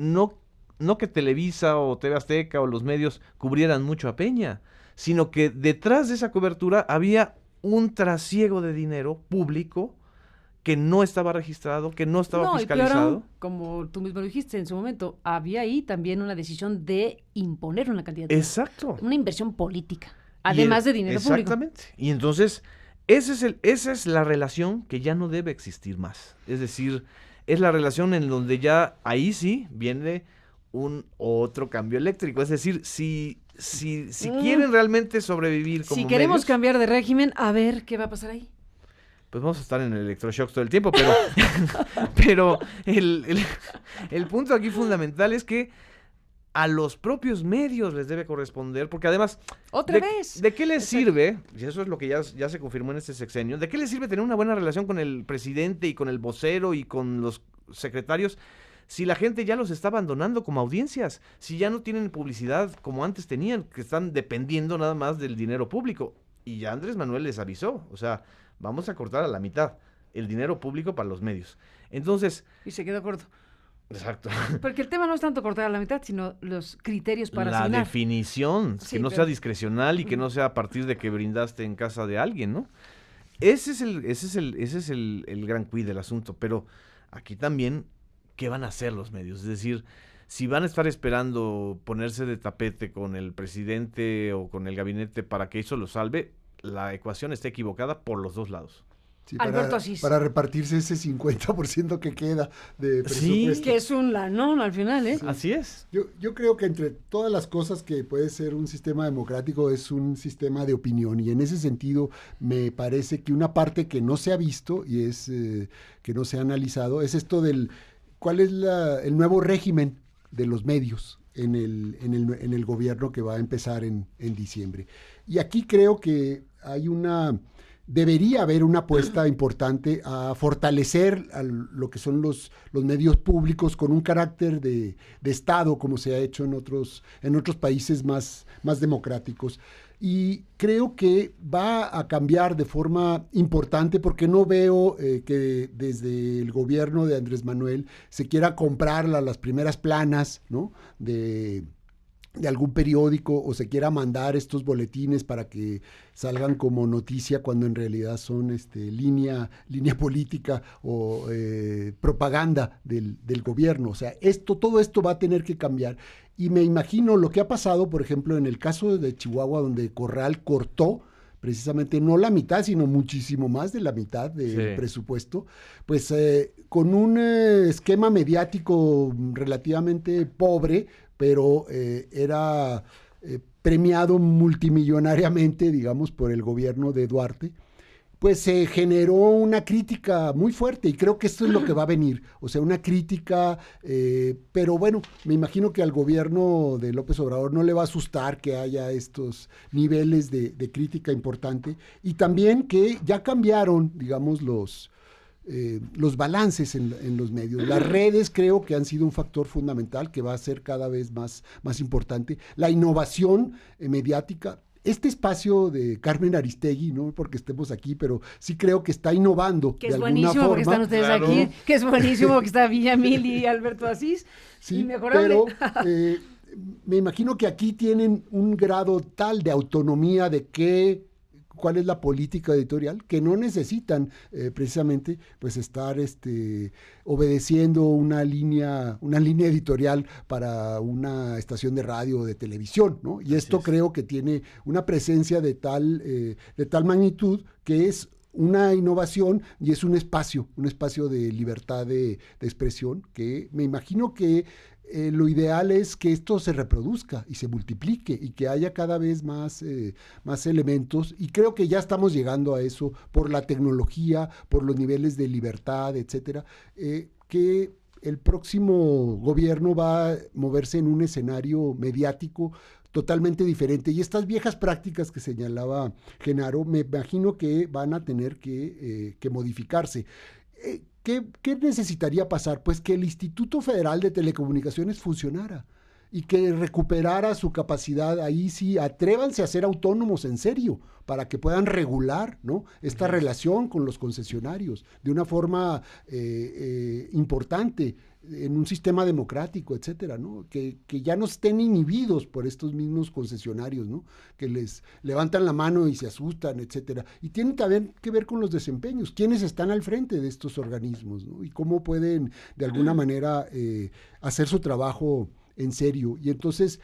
Televisa o TV Azteca o los medios cubrieran mucho a Peña, sino que detrás de esa cobertura había un trasiego de dinero público que no estaba registrado, que no estaba fiscalizado. Y peor aún, como tú mismo lo dijiste en su momento, había ahí también una decisión de imponer una candidatura. Exacto. Una inversión política, además de dinero público. Exactamente. Y entonces, esa es la relación que ya no debe existir más. Es decir, es la relación en donde ya ahí sí viene un otro cambio eléctrico. Es decir, si quieren realmente sobrevivir como si queremos medios, cambiar de régimen, a ver qué va a pasar ahí. pues vamos a estar en el electroshock todo el tiempo, pero el punto aquí fundamental es que a los propios medios les debe corresponder, porque además, ¿de qué les sirve? Y eso es lo que ya se confirmó en este sexenio, ¿de qué les sirve tener una buena relación con el presidente y con el vocero y con los secretarios si la gente ya los está abandonando como audiencias, si ya no tienen publicidad como antes tenían, que están dependiendo nada más del dinero público? Y ya Andrés Manuel les avisó, o sea, vamos a cortar a la mitad el dinero público para los medios. Entonces... Y se quedó corto. Exacto. Porque el tema no es tanto cortar a la mitad, sino los criterios para la asignar. Definición, sí, que no sea discrecional y que no sea a partir de que brindaste en casa de alguien, ¿no? Ese es el gran quid del asunto. Pero aquí también, ¿qué van a hacer los medios? Es decir, si van a estar esperando ponerse de tapete con el presidente o con el gabinete para que eso lo salve, la ecuación está equivocada por los dos lados. Sí, Alberto Asís. Para repartirse ese 50% que queda de presupuesto. Sí, que es un lanón al final, ¿eh? Sí. Así es. Yo creo que entre todas las cosas que puede ser un sistema democrático es un sistema de opinión, y en ese sentido me parece que una parte que no se ha visto y es que no se ha analizado es esto del cuál es el nuevo régimen de los medios en el gobierno que va a empezar en diciembre. Y aquí creo que debería haber una apuesta importante a fortalecer lo que son los medios públicos con un carácter de Estado, como se ha hecho en otros países más democráticos. Y creo que va a cambiar de forma importante, porque no veo que desde el gobierno de Andrés Manuel se quiera comprar las primeras planas, ¿no?, de algún periódico, o se quiera mandar estos boletines para que salgan como noticia cuando en realidad son línea política o propaganda del gobierno. O sea, todo esto va a tener que cambiar. Y me imagino lo que ha pasado, por ejemplo, en el caso de Chihuahua, donde Corral cortó precisamente no la mitad, sino muchísimo más de la mitad del presupuesto, pues con un esquema mediático relativamente pobre, pero era premiado multimillonariamente, digamos, por el gobierno de Duarte, pues se generó una crítica muy fuerte, y creo que esto es lo que va a venir, o sea, una crítica, pero bueno, me imagino que al gobierno de López Obrador no le va a asustar que haya estos niveles de crítica importante, y también que ya cambiaron, digamos, los balances en los medios. Las redes creo que han sido un factor fundamental que va a ser cada vez más importante. La innovación mediática. Este espacio de Carmen Aristegui, no porque estemos aquí, pero sí creo que está innovando. Que es buenísimo porque están ustedes aquí, que es buenísimo porque está Villamil y Alberto Asís. Sí, inmejorable. Pero me imagino que aquí tienen un grado tal de autonomía de cuál es la política editorial, que no necesitan precisamente pues estar obedeciendo una línea editorial para una estación de radio o de televisión, ¿no? Y esto creo que tiene una presencia de tal magnitud que es una innovación y es un espacio de libertad de expresión, que me imagino que lo ideal es que esto se reproduzca y se multiplique y que haya cada vez más elementos, y creo que ya estamos llegando a eso por la tecnología, por los niveles de libertad, etcétera, que el próximo gobierno va a moverse en un escenario mediático totalmente diferente, y estas viejas prácticas que señalaba Genaro, me imagino que van a tener que modificarse. ¿Qué necesitaría pasar? Pues que el Instituto Federal de Telecomunicaciones funcionara y que recuperara su capacidad. Ahí sí, atrévanse a ser autónomos en serio, para que puedan regular, ¿no?, esta relación con los concesionarios de una forma importante, en un sistema democrático, etcétera, ¿no? Que ya no estén inhibidos por estos mismos concesionarios, ¿no?, que les levantan la mano y se asustan, etcétera. Y tiene también que ver con los desempeños, quiénes están al frente de estos organismos, ¿no?, y cómo pueden de alguna manera hacer su trabajo en serio. Y entonces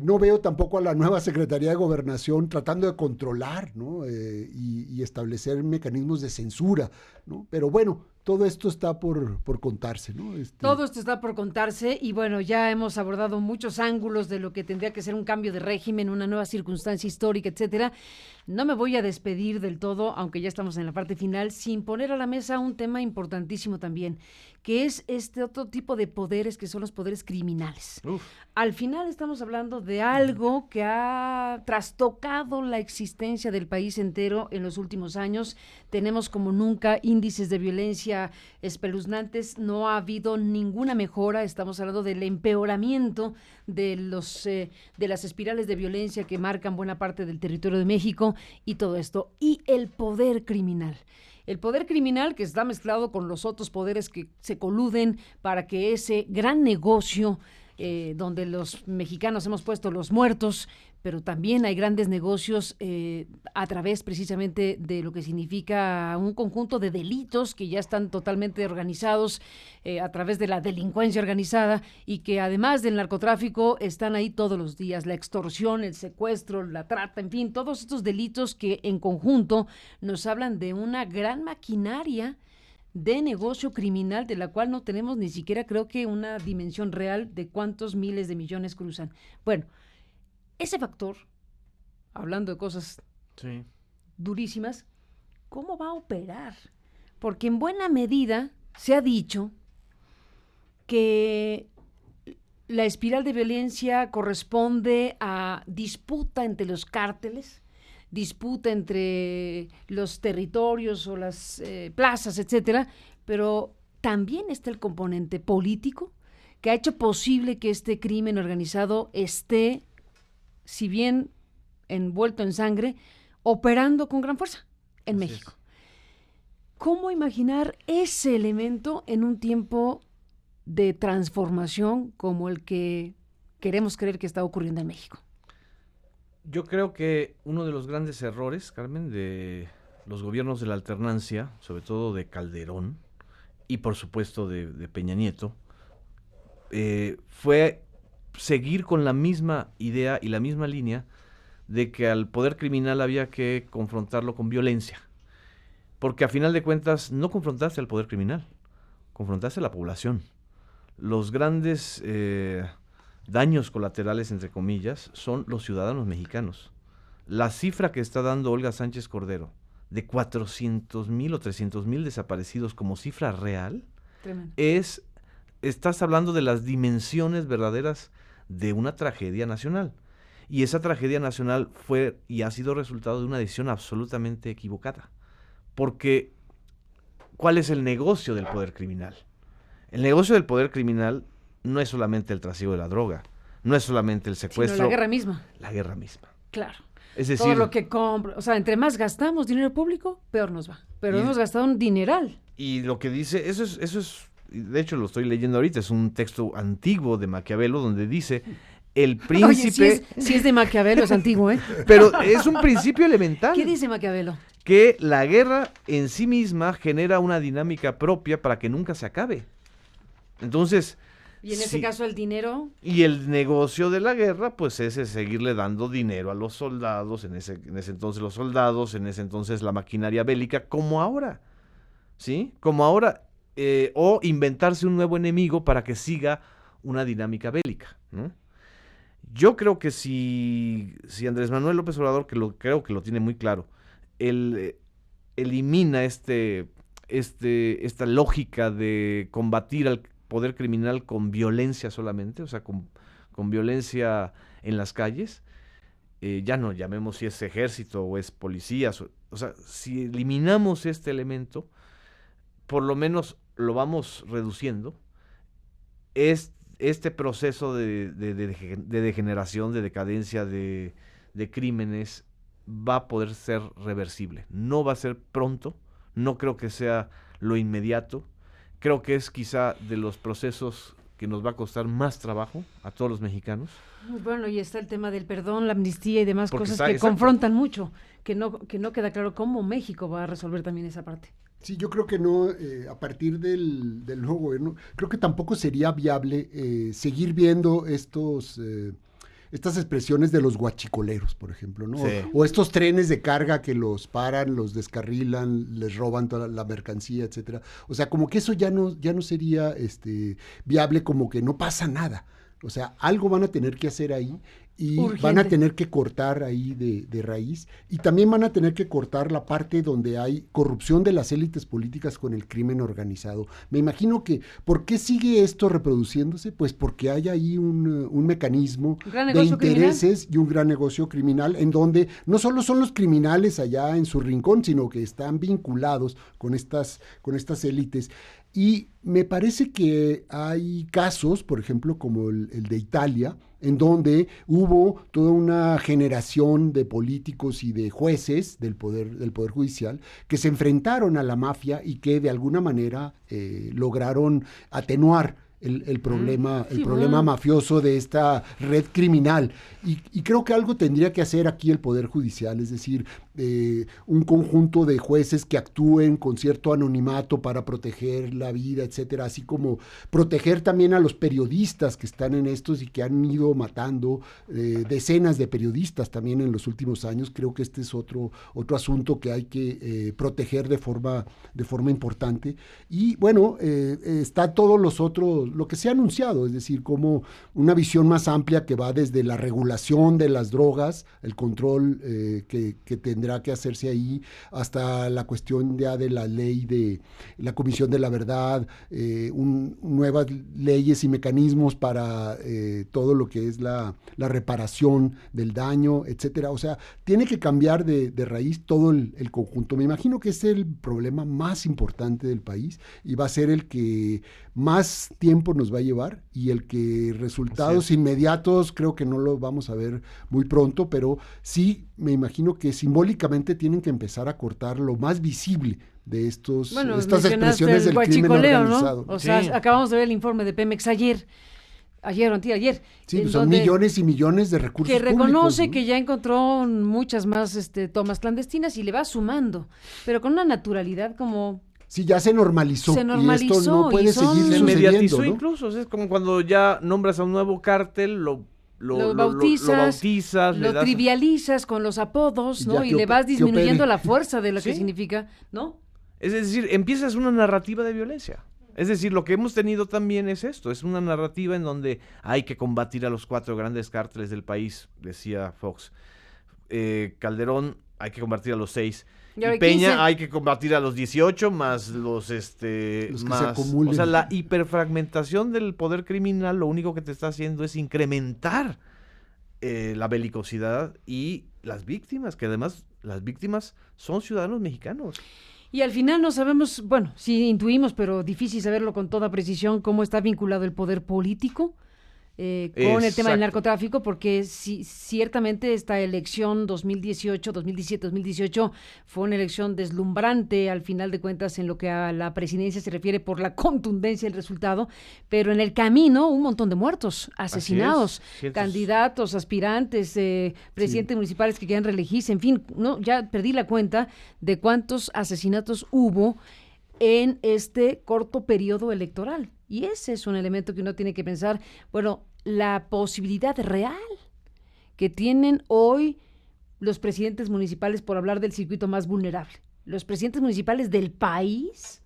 no veo tampoco a la nueva Secretaría de Gobernación tratando de controlar, ¿no?, y establecer mecanismos de censura, ¿no? Pero bueno, todo esto está por contarse, ¿no? Todo esto está por contarse, y bueno, ya hemos abordado muchos ángulos de lo que tendría que ser un cambio de régimen, una nueva circunstancia histórica, etcétera. No me voy a despedir del todo, aunque ya estamos en la parte final, sin poner a la mesa un tema importantísimo también, que es este otro tipo de poderes, que son los poderes criminales. Al final estamos hablando de algo que ha trastocado la existencia del país entero en los últimos años. Tenemos como nunca índices de violencia espeluznantes, no ha habido ninguna mejora. Estamos hablando del empeoramiento de las espirales de violencia que marcan buena parte del territorio de México y todo esto. Y el poder criminal. El poder criminal que está mezclado con los otros poderes que se coluden para que ese gran negocio donde los mexicanos hemos puesto los muertos, pero también hay grandes negocios a través precisamente de lo que significa un conjunto de delitos que ya están totalmente organizados a través de la delincuencia organizada, y que además del narcotráfico están ahí todos los días: la extorsión, el secuestro, la trata, en fin, todos estos delitos que en conjunto nos hablan de una gran maquinaria de negocio criminal de la cual no tenemos ni siquiera, creo que, una dimensión real de cuántos miles de millones cruzan. Bueno, ese factor, hablando de cosas durísimas, ¿cómo va a operar? Porque en buena medida se ha dicho que la espiral de violencia corresponde a disputa entre los cárteles, disputa entre los territorios o las plazas, etcétera, pero también está el componente político que ha hecho posible que este crimen organizado esté, si bien envuelto en sangre, operando con gran fuerza en México. ¿Cómo imaginar ese elemento en un tiempo de transformación como el que queremos creer que está ocurriendo en México? Yo creo que uno de los grandes errores, Carmen, de los gobiernos de la alternancia, sobre todo de Calderón y por supuesto de Peña Nieto, fue seguir con la misma idea y la misma línea de que al poder criminal había que confrontarlo con violencia. Porque a final de cuentas no confrontaste al poder criminal, confrontaste a la población. Los grandes daños colaterales, entre comillas, son los ciudadanos mexicanos. La cifra que está dando Olga Sánchez Cordero de 400,000 o 300,000 desaparecidos como cifra real, tremendo. Estás hablando de las dimensiones verdaderas de una tragedia nacional. Y esa tragedia nacional fue y ha sido resultado de una decisión absolutamente equivocada. Porque, ¿cuál es el negocio del poder criminal? El negocio del poder criminal no es solamente el trasiego de la droga, no es solamente el secuestro. Sino la guerra misma. La guerra misma. Claro. Es decir, todo lo que compra, o sea, entre más gastamos dinero público, peor nos va. Pero hemos gastado un dineral. Y lo que dice, eso es, de hecho lo estoy leyendo ahorita, es un texto antiguo de Maquiavelo donde dice el Oye, príncipe... si es de Maquiavelo, es antiguo, ¿eh? Pero es un principio elemental. ¿Qué dice Maquiavelo? Que la guerra en sí misma genera una dinámica propia para que nunca se acabe. Entonces... Y en ese caso el dinero... Y el negocio de la guerra, pues es seguirle dando dinero a los soldados, en ese entonces los soldados, en ese entonces la maquinaria bélica, como ahora, ¿sí? Como ahora, o inventarse un nuevo enemigo para que siga una dinámica bélica, ¿no? Yo creo que si Andrés Manuel López Obrador, creo que lo tiene muy claro, él elimina esta lógica de combatir al poder criminal con violencia solamente, o sea, con violencia en las calles, ya no llamemos si es ejército o es policías, o sea, si eliminamos este elemento, por lo menos lo vamos reduciendo, este proceso de degeneración, de decadencia, de crímenes, va a poder ser reversible. No va a ser pronto, no creo que sea lo inmediato. Creo que es quizá de los procesos que nos va a costar más trabajo a todos los mexicanos. Bueno, y está el tema del perdón, la amnistía y demás Porque cosas que exacto. confrontan mucho, que no queda claro cómo México va a resolver también esa parte. Sí, yo creo que no, a partir del nuevo gobierno, creo que tampoco sería viable seguir viendo estas expresiones de los guachicoleros, por ejemplo, ¿no? Sí. O estos trenes de carga que los paran, los descarrilan, les roban toda la mercancía, etcétera. O sea, como que eso ya no sería viable, como que no pasa nada. O sea, algo van a tener que hacer ahí y Urgente. van a tener que cortar ahí de raíz, y también van a tener que cortar la parte donde hay corrupción de las élites políticas con el crimen organizado. Me imagino que, ¿por qué sigue esto reproduciéndose? Pues porque hay ahí un mecanismo de intereses criminal y un gran negocio criminal, en donde no solo son los criminales allá en su rincón, sino que están vinculados con estas élites. Y me parece que hay casos, por ejemplo, como el de Italia, en donde hubo toda una generación de políticos y de jueces del poder judicial que se enfrentaron a la mafia y que de alguna manera lograron atenuar el problema mafioso de esta red criminal. Y creo que algo tendría que hacer aquí el Poder Judicial, es decir, un conjunto de jueces que actúen con cierto anonimato para proteger la vida, etcétera, así como proteger también a los periodistas que están en estos y que han ido matando decenas de periodistas también en los últimos años. Creo que este es otro asunto que hay que proteger de forma importante. Y bueno, está todos los otros, lo que se ha anunciado, es decir, como una visión más amplia que va desde la regulación de las drogas, el control que tendrá que hacerse ahí, hasta la cuestión ya de la ley de la Comisión de la Verdad, nuevas leyes y mecanismos para todo lo que es la reparación del daño, etcétera. O sea, tiene que cambiar de raíz todo el conjunto. Me imagino que es el problema más importante del país y va a ser el que más tiempo nos va a llevar, y el que resultados inmediatos creo que no lo vamos a ver muy pronto, pero sí me imagino que simbólicamente tienen que empezar a cortar lo más visible de estas expresiones del crimen organizado. ¿No? O sea, acabamos de ver el informe de Pemex ayer o anteayer. Sí, pues son millones y millones de recursos que reconoce públicos, ¿no? que ya encontró muchas más tomas clandestinas y le va sumando, pero con una naturalidad como... Sí, ya se normalizó. Y esto no puede seguir se sucediendo, mediatizó, ¿no? incluso. Es como cuando ya nombras a un nuevo cártel, lo bautizas, lo trivializas con los apodos, ¿no? Y le vas disminuyendo la fuerza de lo que significa, ¿no? Es decir, empiezas una narrativa de violencia. Es decir, lo que hemos tenido también es esto, es una narrativa en donde hay que combatir a los 4 grandes cárteles del país, decía Fox. Calderón, hay que combatir a los 6. Y Peña, 15. Hay que combatir a los 18 más los que más, se acumulen. O sea, la hiperfragmentación del poder criminal lo único que te está haciendo es incrementar la belicosidad y las víctimas, que además las víctimas son ciudadanos mexicanos. Y al final no sabemos, bueno, sí intuimos, pero difícil saberlo con toda precisión, cómo está vinculado el poder político con el tema del Exacto. narcotráfico, porque ciertamente esta elección 2017-2018 fue una elección deslumbrante al final de cuentas en lo que a la presidencia se refiere por la contundencia del resultado, pero en el camino un montón de muertos, asesinados, candidatos, aspirantes, presidentes municipales que quieran reelegirse, en fin, no, ya perdí la cuenta de cuántos asesinatos hubo en este corto periodo electoral. Y ese es un elemento que uno tiene que pensar, bueno, la posibilidad real que tienen hoy los presidentes municipales, por hablar del circuito más vulnerable, los presidentes municipales del país,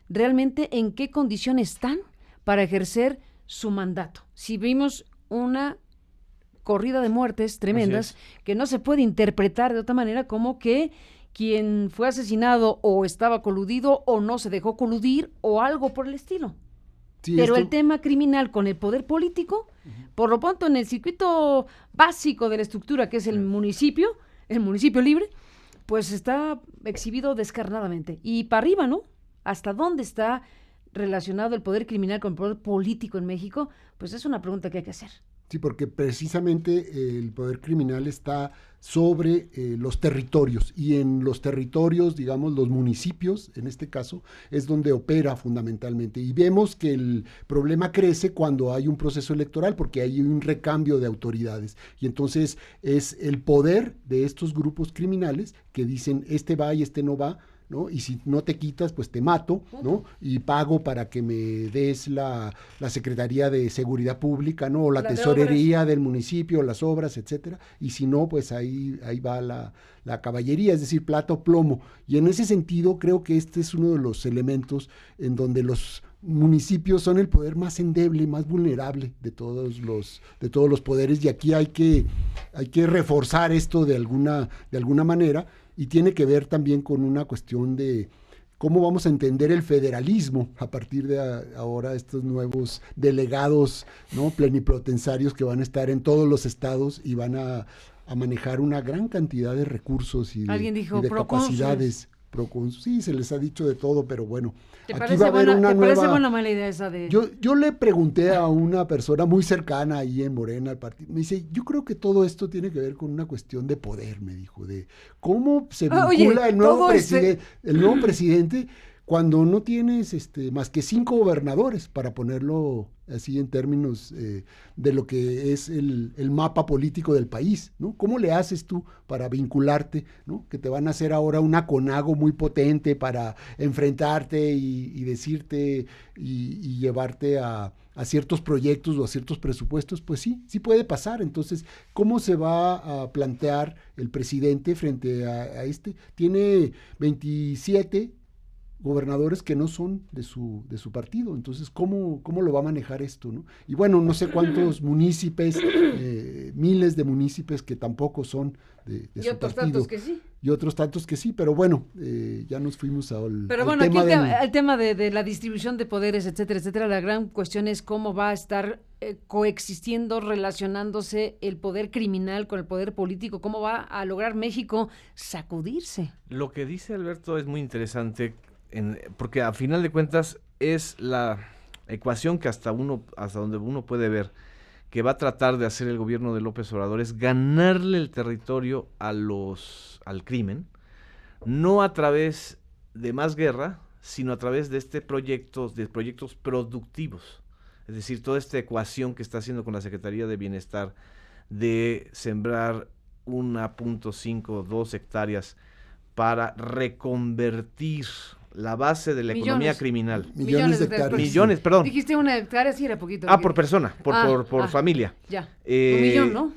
realmente en qué condición están para ejercer su mandato. Si vimos una corrida de muertes tremendas que no se puede interpretar de otra manera como que quien fue asesinado o estaba coludido o no se dejó coludir o algo por el estilo. Sí, Pero el tema criminal con el poder político, por lo pronto en el circuito básico de la estructura que es el municipio libre, pues está exhibido descarnadamente. Y para arriba, ¿no? ¿Hasta dónde está relacionado el poder criminal con el poder político en México? Pues es una pregunta que hay que hacer. Sí, porque precisamente el poder criminal está sobre los territorios, y en los territorios, digamos, los municipios, en este caso, es donde opera fundamentalmente. Y vemos que el problema crece cuando hay un proceso electoral, porque hay un recambio de autoridades. Y entonces es el poder de estos grupos criminales que dicen, este va y este no va, ¿no? Y si no te quitas, pues te mato, ¿no? Y pago para que me des la Secretaría de Seguridad Pública, ¿no? O la tesorería del municipio, las obras, etcétera. Y si no, pues ahí va la caballería, es decir, plata o plomo. Y en ese sentido, creo que este es uno de los elementos en donde los municipios son el poder más endeble, más vulnerable de todos los poderes, y aquí hay que reforzar esto de alguna manera. Y tiene que ver también con una cuestión de cómo vamos a entender el federalismo a partir de ahora, estos nuevos delegados, ¿no? Plenipotensarios que van a estar en todos los estados y van a manejar una gran cantidad de recursos y de capacidades. Sí, se les ha dicho de todo, pero bueno. ¿Te parece buena mala idea esa de...? Yo le pregunté a una persona muy cercana ahí en Morena al partido, me dice, yo creo que todo esto tiene que ver con una cuestión de poder, me dijo, de cómo se vincula el nuevo presidente cuando no tienes más que 5 gobernadores, para ponerlo así en términos de lo que es el mapa político del país, ¿no? ¿Cómo le haces tú para vincularte, ¿no? Que te van a hacer ahora una CONAGO muy potente para enfrentarte y decirte y llevarte a ciertos proyectos o a ciertos presupuestos. Pues sí puede pasar. Entonces, ¿cómo se va a plantear el presidente frente a este? Tiene 27 gobernadores que no son de su partido. Entonces, ¿cómo lo va a manejar esto, ¿no? Y bueno, no sé cuántos municipios, miles de municipios que tampoco son de su partido. Y otros tantos que sí. Y otros tantos que sí, pero bueno, ya nos fuimos al tema de la distribución de poderes, etcétera, etcétera. La gran cuestión es cómo va a estar coexistiendo, relacionándose el poder criminal con el poder político, cómo va a lograr México sacudirse. Lo que dice Alberto es muy interesante, porque a final de cuentas es la ecuación que hasta donde uno puede ver que va a tratar de hacer el gobierno de López Obrador, es ganarle el territorio al crimen, no a través de más guerra, sino a través de proyectos productivos. Es decir, toda esta ecuación que está haciendo con la Secretaría de Bienestar de sembrar 1.5 o 2 hectáreas para reconvertir la base de la economía criminal. Millones de hectáreas. Millones, perdón. Dijiste 1 hectárea, sí era poquito. Por persona, por familia. Ya. Un millón, ¿no?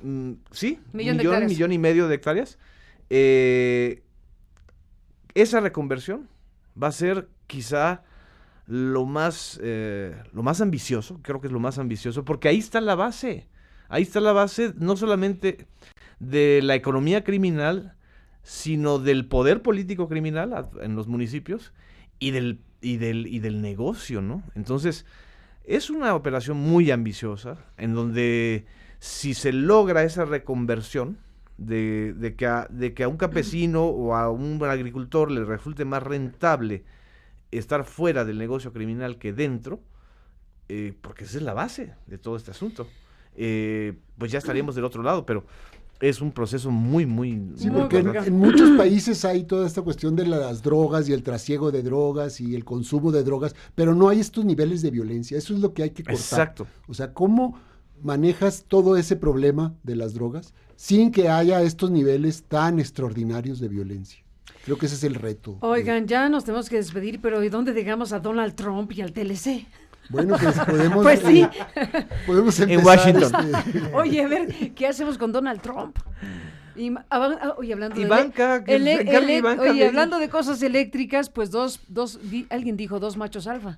Sí, millón y medio de hectáreas. Esa reconversión va a ser quizá lo más ambicioso, creo que es lo más ambicioso, porque ahí está la base no solamente de la economía criminal, sino del poder político criminal en los municipios y del negocio, ¿no? Entonces, es una operación muy ambiciosa, en donde si se logra esa reconversión de que a un campesino o a un agricultor le resulte más rentable estar fuera del negocio criminal que dentro, porque esa es la base de todo este asunto. pues ya estaríamos del otro lado, pero es un proceso muy, muy... Sí, Muy porque complicado. en muchos países hay toda esta cuestión de las drogas y el trasiego de drogas y el consumo de drogas, pero no hay estos niveles de violencia. Eso es lo que hay que cortar. Exacto. O sea, ¿cómo manejas todo ese problema de las drogas sin que haya estos niveles tan extraordinarios de violencia? Creo que ese es el reto. Oigan, ya nos tenemos que despedir, pero ¿y dónde dejamos a Donald Trump y al TLC? Bueno, pues podemos, Pues sí. Podemos En empezar. Washington. Oye, a ver, ¿qué hacemos con Donald Trump? Oye, hablando Ivanka, de... Ivanka Oye, le- hablando de cosas eléctricas, pues alguien dijo 2 machos alfa.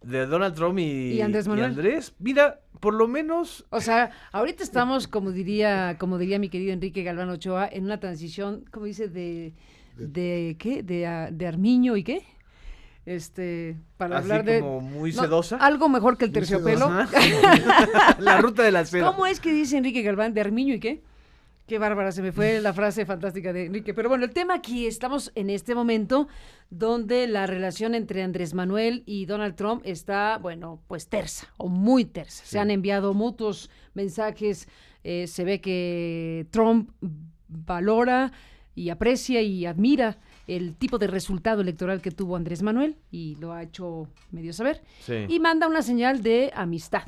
De Donald Trump Y Andrés Manuel. Andrés, mira, por lo menos... O sea, ahorita estamos, como diría mi querido Enrique Galván Ochoa, en una transición, ¿cómo dice? ¿De qué? ¿De Armiño y qué? Para Así hablar de... como muy no, sedosa. algo mejor que el Muy terciopelo. Ajá. La ruta de la seda. ¿Cómo es que dice Enrique Galván de Armiño y qué? Qué bárbara, se me fue la frase fantástica de Enrique. Pero bueno, el tema aquí, estamos en este momento donde la relación entre Andrés Manuel y Donald Trump está, bueno, pues tersa o muy tersa. Se han enviado mutuos mensajes, se ve que Trump valora y aprecia y admira el tipo de resultado electoral que tuvo Andrés Manuel y lo ha hecho medio saber. Sí. Y manda una señal de amistad.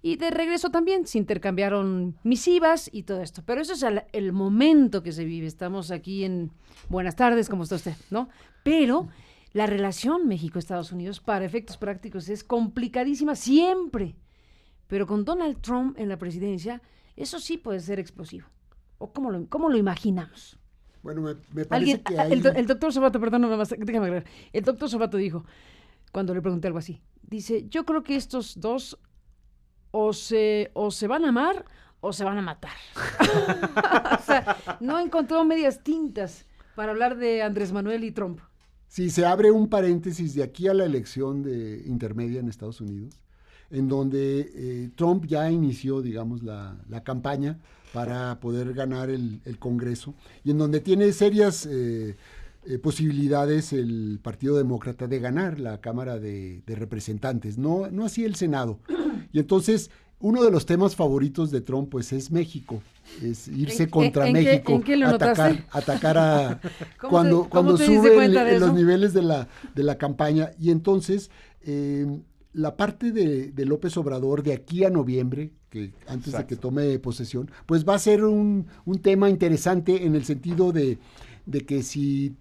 Y de regreso también se intercambiaron misivas y todo esto. Pero eso es el momento que se vive. Estamos aquí en Buenas tardes, ¿cómo está usted? ¿No? Pero la relación México-Estados Unidos, para efectos prácticos, es complicadísima siempre. Pero con Donald Trump en la presidencia, eso sí puede ser explosivo. ¿O cómo lo imaginamos? Bueno, me parece que hay... El doctor Sobato, perdón, déjame agregar. El doctor Sobato dijo, cuando le pregunté algo así, dice, yo creo que estos dos o se van a amar o se van a matar. O sea, no encontró medias tintas para hablar de Andrés Manuel y Trump. Sí, se abre un paréntesis de aquí a la elección intermedia en Estados Unidos, en donde Trump ya inició, digamos, la campaña para poder ganar el Congreso, y en donde tiene serias posibilidades el Partido Demócrata de ganar la Cámara de Representantes, no así el Senado. Y entonces, uno de los temas favoritos de Trump, pues, es México, es irse contra México, ¿en qué lo notaste? atacar a... ¿Cómo cuando te diste sube cuenta de en los eso? niveles de la campaña. Y entonces, la parte de López Obrador de aquí a noviembre, que antes de que tome posesión, pues va a ser un tema interesante en el sentido de que si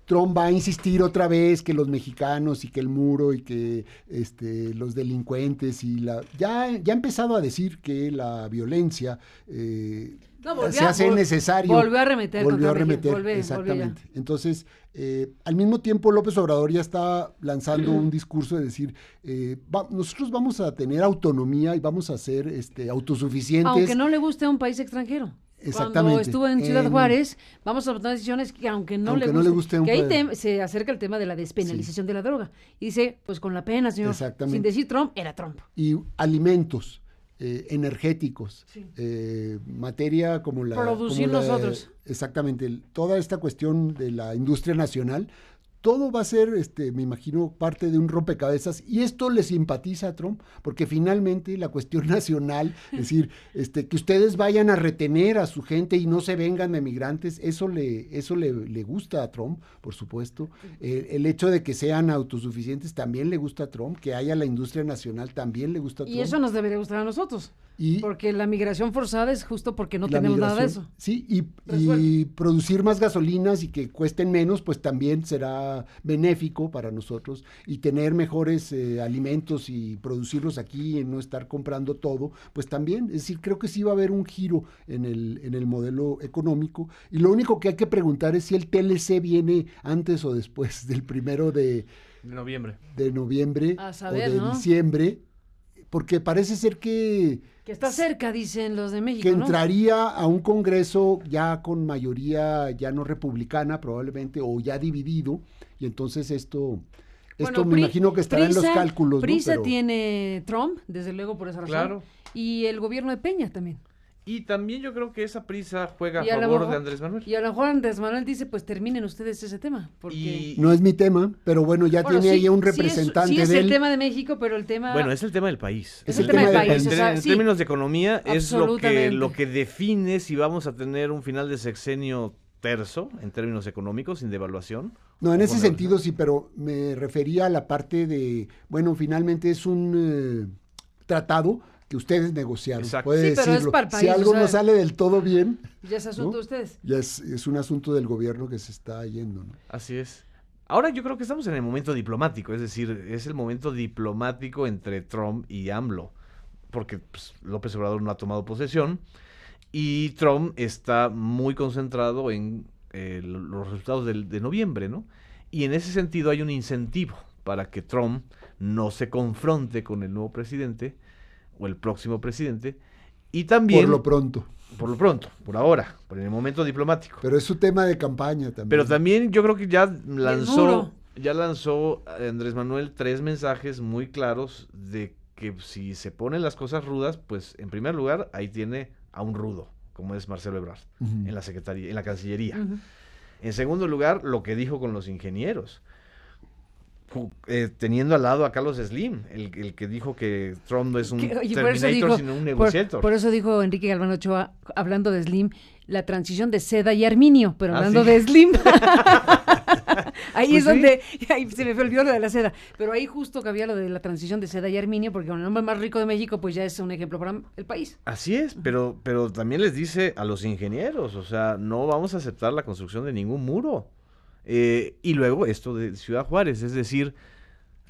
Trump va a insistir otra vez que los mexicanos y que el muro y que los delincuentes y ya ha empezado a decir que la violencia se hace necesario. Volvió a arremeter contra México. Exactamente. Entonces, al mismo tiempo López Obrador ya está lanzando un discurso de decir, nosotros vamos a tener autonomía y vamos a ser autosuficientes. Aunque no le guste a un país extranjero. Exactamente. Cuando estuvo en Ciudad Juárez, vamos a tomar decisiones que aunque no le guste, un que ahí se acerca el tema de la despenalización de la droga. Y dice, pues con la pena, señor. Exactamente. Sin decir Trump, era Trump. Y alimentos energéticos, Sí. materia como la... Producir nosotros. Exactamente, toda esta cuestión de la industria nacional, todo va a ser, me imagino, parte de un rompecabezas, y esto le simpatiza a Trump, porque finalmente la cuestión nacional, es decir, que ustedes vayan a retener a su gente y no se vengan de migrantes, eso le gusta a Trump, por supuesto. El hecho de que sean autosuficientes también le gusta a Trump, que haya la industria nacional también le gusta a Trump. Y eso nos debería gustar a nosotros. Porque la migración forzada es justo porque no tenemos nada de eso. Sí, y producir más gasolinas y que cuesten menos, pues también será benéfico para nosotros, y tener mejores alimentos y producirlos aquí y no estar comprando todo, pues también, es decir, creo que sí va a haber un giro en el modelo económico, y lo único que hay que preguntar es si el TLC viene antes o después del 1 de noviembre A saber, o de ¿no? diciembre, porque parece ser que está cerca, dicen los de México, que ¿no? entraría a un Congreso ya con mayoría ya no republicana probablemente, o ya dividido, y entonces esto Bueno, me imagino que estará en los cálculos, ¿no? Prisa Pero tiene Trump, desde luego por esa razón. Claro. Y el gobierno de Peña también. Y también yo creo que esa prisa juega Y a a lo favor mejor- de Andrés Manuel. Y a lo mejor Andrés Manuel dice, pues terminen ustedes ese tema. Porque... Y, No es mi tema, pero bueno, ya Bueno, tiene sí, ahí un sí es- representante sí es de el él. tema de México, pero el tema... bueno, es el tema del país. Es el tema del país, o sea, en sí. términos de economía es Absolutamente. lo que define si vamos a tener un final de sexenio terso en términos económicos, sin devaluación. No, en o ese con sentido sí, pero me refería a la parte de, bueno, finalmente es un tratado que ustedes negociaron, Exacto. puede Sí, pero es decirlo. para el Si país, algo o sea, no sale del todo bien, Ya es asunto ¿no? de ustedes. ya es un asunto del gobierno que se está yendo, ¿no? Así es. Ahora yo creo que estamos en el momento diplomático, es decir, es el momento diplomático entre Trump y AMLO, porque pues, López Obrador no ha tomado posesión y Trump está muy concentrado en los resultados de noviembre, ¿no? Y en ese sentido hay un incentivo para que Trump no se confronte con el nuevo presidente o el próximo presidente y también Por lo pronto. por lo pronto, por ahora, por el momento diplomático. Pero es su tema de campaña también. Pero también yo creo que ya muro. lanzó Andrés Manuel 3 mensajes muy claros de que si se ponen las cosas rudas, pues en primer lugar ahí tiene a un rudo, como es Marcelo Ebrard, Ujú. en la Secretaría, en la Cancillería. Ujú. En segundo lugar, lo que dijo con los ingenieros. Teniendo al lado a Carlos Slim, el que dijo que Trump no es un Oye, por eso Terminator, dijo- sino un Por, negociator. por eso dijo Enrique Galván Ochoa, hablando de Slim, la transición de Seda y Arminio, pero Ah, hablando ¿sí? de Slim. Ahí Pues es sí. donde, ahí se me olvidó lo de la seda, pero ahí justo que había lo de la transición de Seda y Arminio, porque con el hombre más rico de México, pues ya es un ejemplo para el país. Así es, pero también les dice a los ingenieros, o sea, no vamos a aceptar la construcción de ningún muro. Y luego esto de Ciudad Juárez, es decir,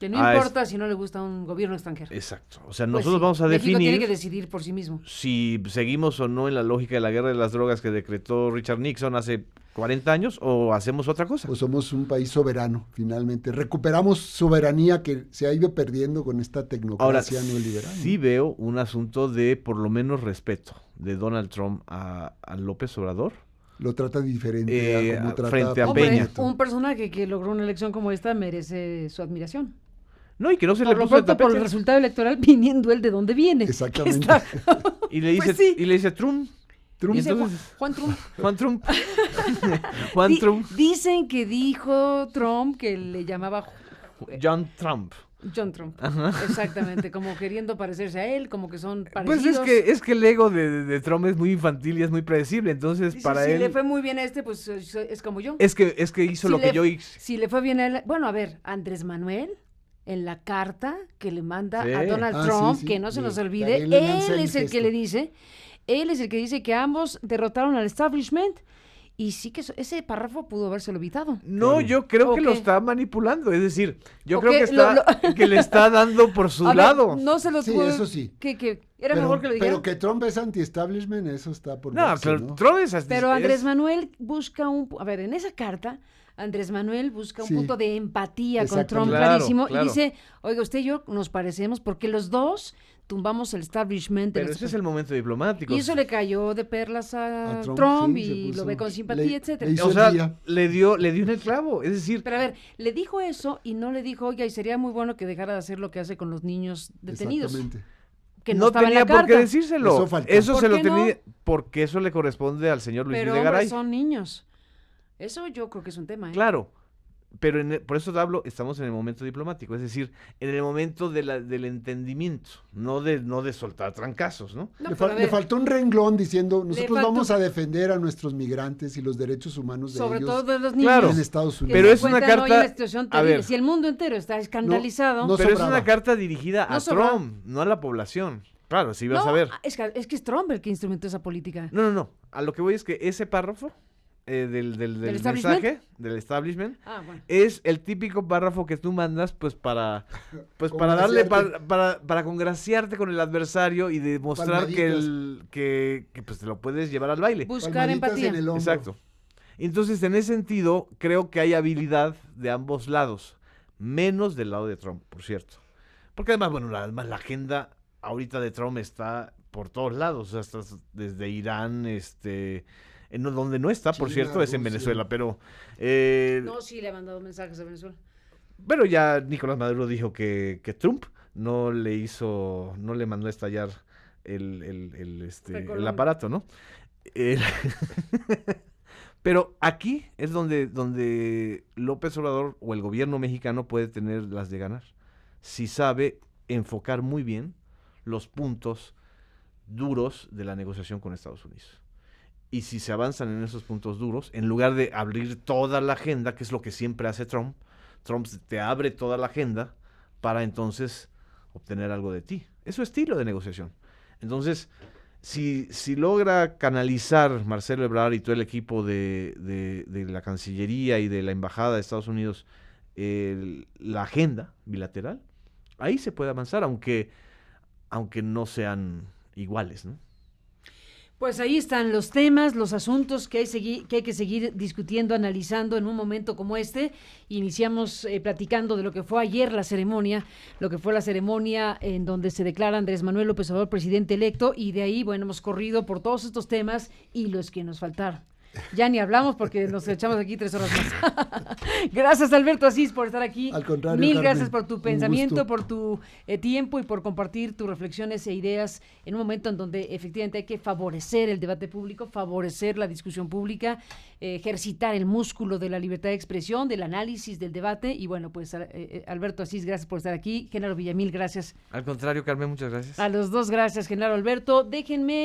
Que no Ah, importa si no le gusta un gobierno extranjero. exacto, o sea, Pues nosotros sí, vamos a México tiene que definir decidir por sí mismo. si seguimos o no en la lógica de la guerra de las drogas que decretó Richard Nixon hace 40 años o hacemos otra cosa. Pues somos un país soberano, finalmente. Recuperamos soberanía que se ha ido perdiendo con esta Ahora, tecnocracia neoliberal. ¿no? sí veo un asunto de por lo menos respeto de Donald Trump a López Obrador. Lo trata diferente a como trata frente a Hombre, Peña. un personaje que logró una elección como esta merece su admiración. No, y que no se le Por lo puso de pronto, por el tapete. resultado electoral, viniendo él de dónde viene. que Exactamente. está- Y le dice, Pues sí. y le dice Trump. Trump. Y Dice entonces- Juan Trump. Juan Trump. Juan Di- Trump. Dicen que dijo Trump que le llamaba John Trump. John Trump. Exactamente, como queriendo parecerse a él, como que son Pues parecidos. es que el ego de Trump es muy infantil y es muy predecible, entonces Dice, para si él le fue muy bien a este, pues es como yo. es que hizo Si lo que le- yo hice. Si le fue bien a él, bueno, a ver, Andrés Manuel, en la carta que le manda Sí. a Donald Ah, Trump, sí, sí. que no se nos De olvide, Gabriel León él es el que gesto. le dice, él es el que dice que ambos derrotaron al establishment, y sí que ese párrafo pudo habérselo evitado. No, yo creo ¿O que lo qué? está manipulando, es decir, yo ¿O creo qué? que está que le está dando por su A ver, lado. no se lo Sí, tuvo- eso sí. que era pero, mejor que lo dijera. pero que Trump es anti-establishment, eso está por No, verse, pero ¿no? Trump es así. Pero Andrés Manuel busca a ver, en esa carta, Andrés Manuel busca un Sí. punto de empatía con Exactamente. Trump Claro, clarísimo claro. y dice, oiga, usted y yo nos parecemos porque los dos tumbamos el establishment. de Pero nuestro ese es el momento diplomático. Y eso le cayó de perlas a A Trump, sí, se y puso- lo ve con simpatía, le- etcétera. le hizo O el sea, día. le dio en el clavo, es decir, Pero a ver, le dijo eso y no le dijo, oiga, y sería muy bueno que dejara de hacer lo que hace con los niños detenidos. Exactamente. Que no, no estaba en la tenía por qué carta. decírselo. Eso faltó. Eso ¿Por se lo qué no? tenía porque eso le corresponde al señor Luis Pero Videgaray. hombre, son niños. Eso yo creo que es un tema, ¿eh? Claro, pero por eso te hablo, estamos en el momento diplomático, es decir, en el momento del entendimiento, no de soltar trancazos, ¿no? No, Le, pero a le ver, faltó un renglón diciendo, nosotros faltó- vamos a defender a nuestros migrantes y los derechos humanos de sobre ellos todo de los niños. Claro. en Estados que Unidos. Pero se es una encuentran hoy en carta- una situación a terrible. ver. Si el mundo entero está escandalizado. no Pero es sobraba. una carta dirigida No a sobraba. Trump, no a la población. Claro, sí vas No, a ver. es que es Trump el que instrumentó esa política. No. A lo que voy es que ese párrafo del establishment? mensaje, del establishment, Ah, bueno. es el típico párrafo que tú mandas pues para darle para congraciarte con el adversario y demostrar Palmaditas. que pues te lo puedes llevar al baile. Buscar Palmaditas empatía. en el hombro. Exacto. Entonces, en ese sentido, creo que hay habilidad de ambos lados, menos del lado de Trump, por cierto. Porque además, bueno, la agenda ahorita de Trump está por todos lados, o sea, está desde Irán, donde no está, por China, cierto, es en Rusia. Venezuela, pero No, sí le ha mandado mensajes a Venezuela. pero ya Nicolás Maduro dijo que Trump no le mandó a estallar el aparato, ¿no? El- Pero aquí es donde López Obrador o el gobierno mexicano puede tener las de ganar, si sabe enfocar muy bien los puntos duros de la negociación con Estados Unidos. Y si se avanzan en esos puntos duros, en lugar de abrir toda la agenda, que es lo que siempre hace Trump, Trump te abre toda la agenda para entonces obtener algo de ti. Es su estilo de negociación. Entonces, si logra canalizar Marcelo Ebrard y todo el equipo de la Cancillería y de la Embajada de Estados Unidos la agenda bilateral, ahí se puede avanzar, aunque no sean iguales, ¿no? Pues ahí están los temas, los asuntos que hay que seguir discutiendo, analizando en un momento como este. Iniciamos platicando de lo que fue ayer la ceremonia, en donde se declara Andrés Manuel López Obrador presidente electo, y de ahí, bueno, hemos corrido por todos estos temas y los que nos faltaron. Ya ni hablamos porque nos echamos aquí 3 horas más. Gracias, Alberto Asís, por estar aquí. Al contrario, Mil Carmen, gracias por tu un pensamiento, gusto. por tu tiempo y por compartir tus reflexiones e ideas en un momento en donde efectivamente hay que favorecer el debate público, favorecer la discusión pública, ejercitar el músculo de la libertad de expresión, del análisis, del debate. Y bueno, pues Alberto Asís, gracias por estar aquí. Genaro Villamil, gracias. Al contrario, Carmen, muchas gracias. A los dos, gracias, Genaro, Alberto. Déjenme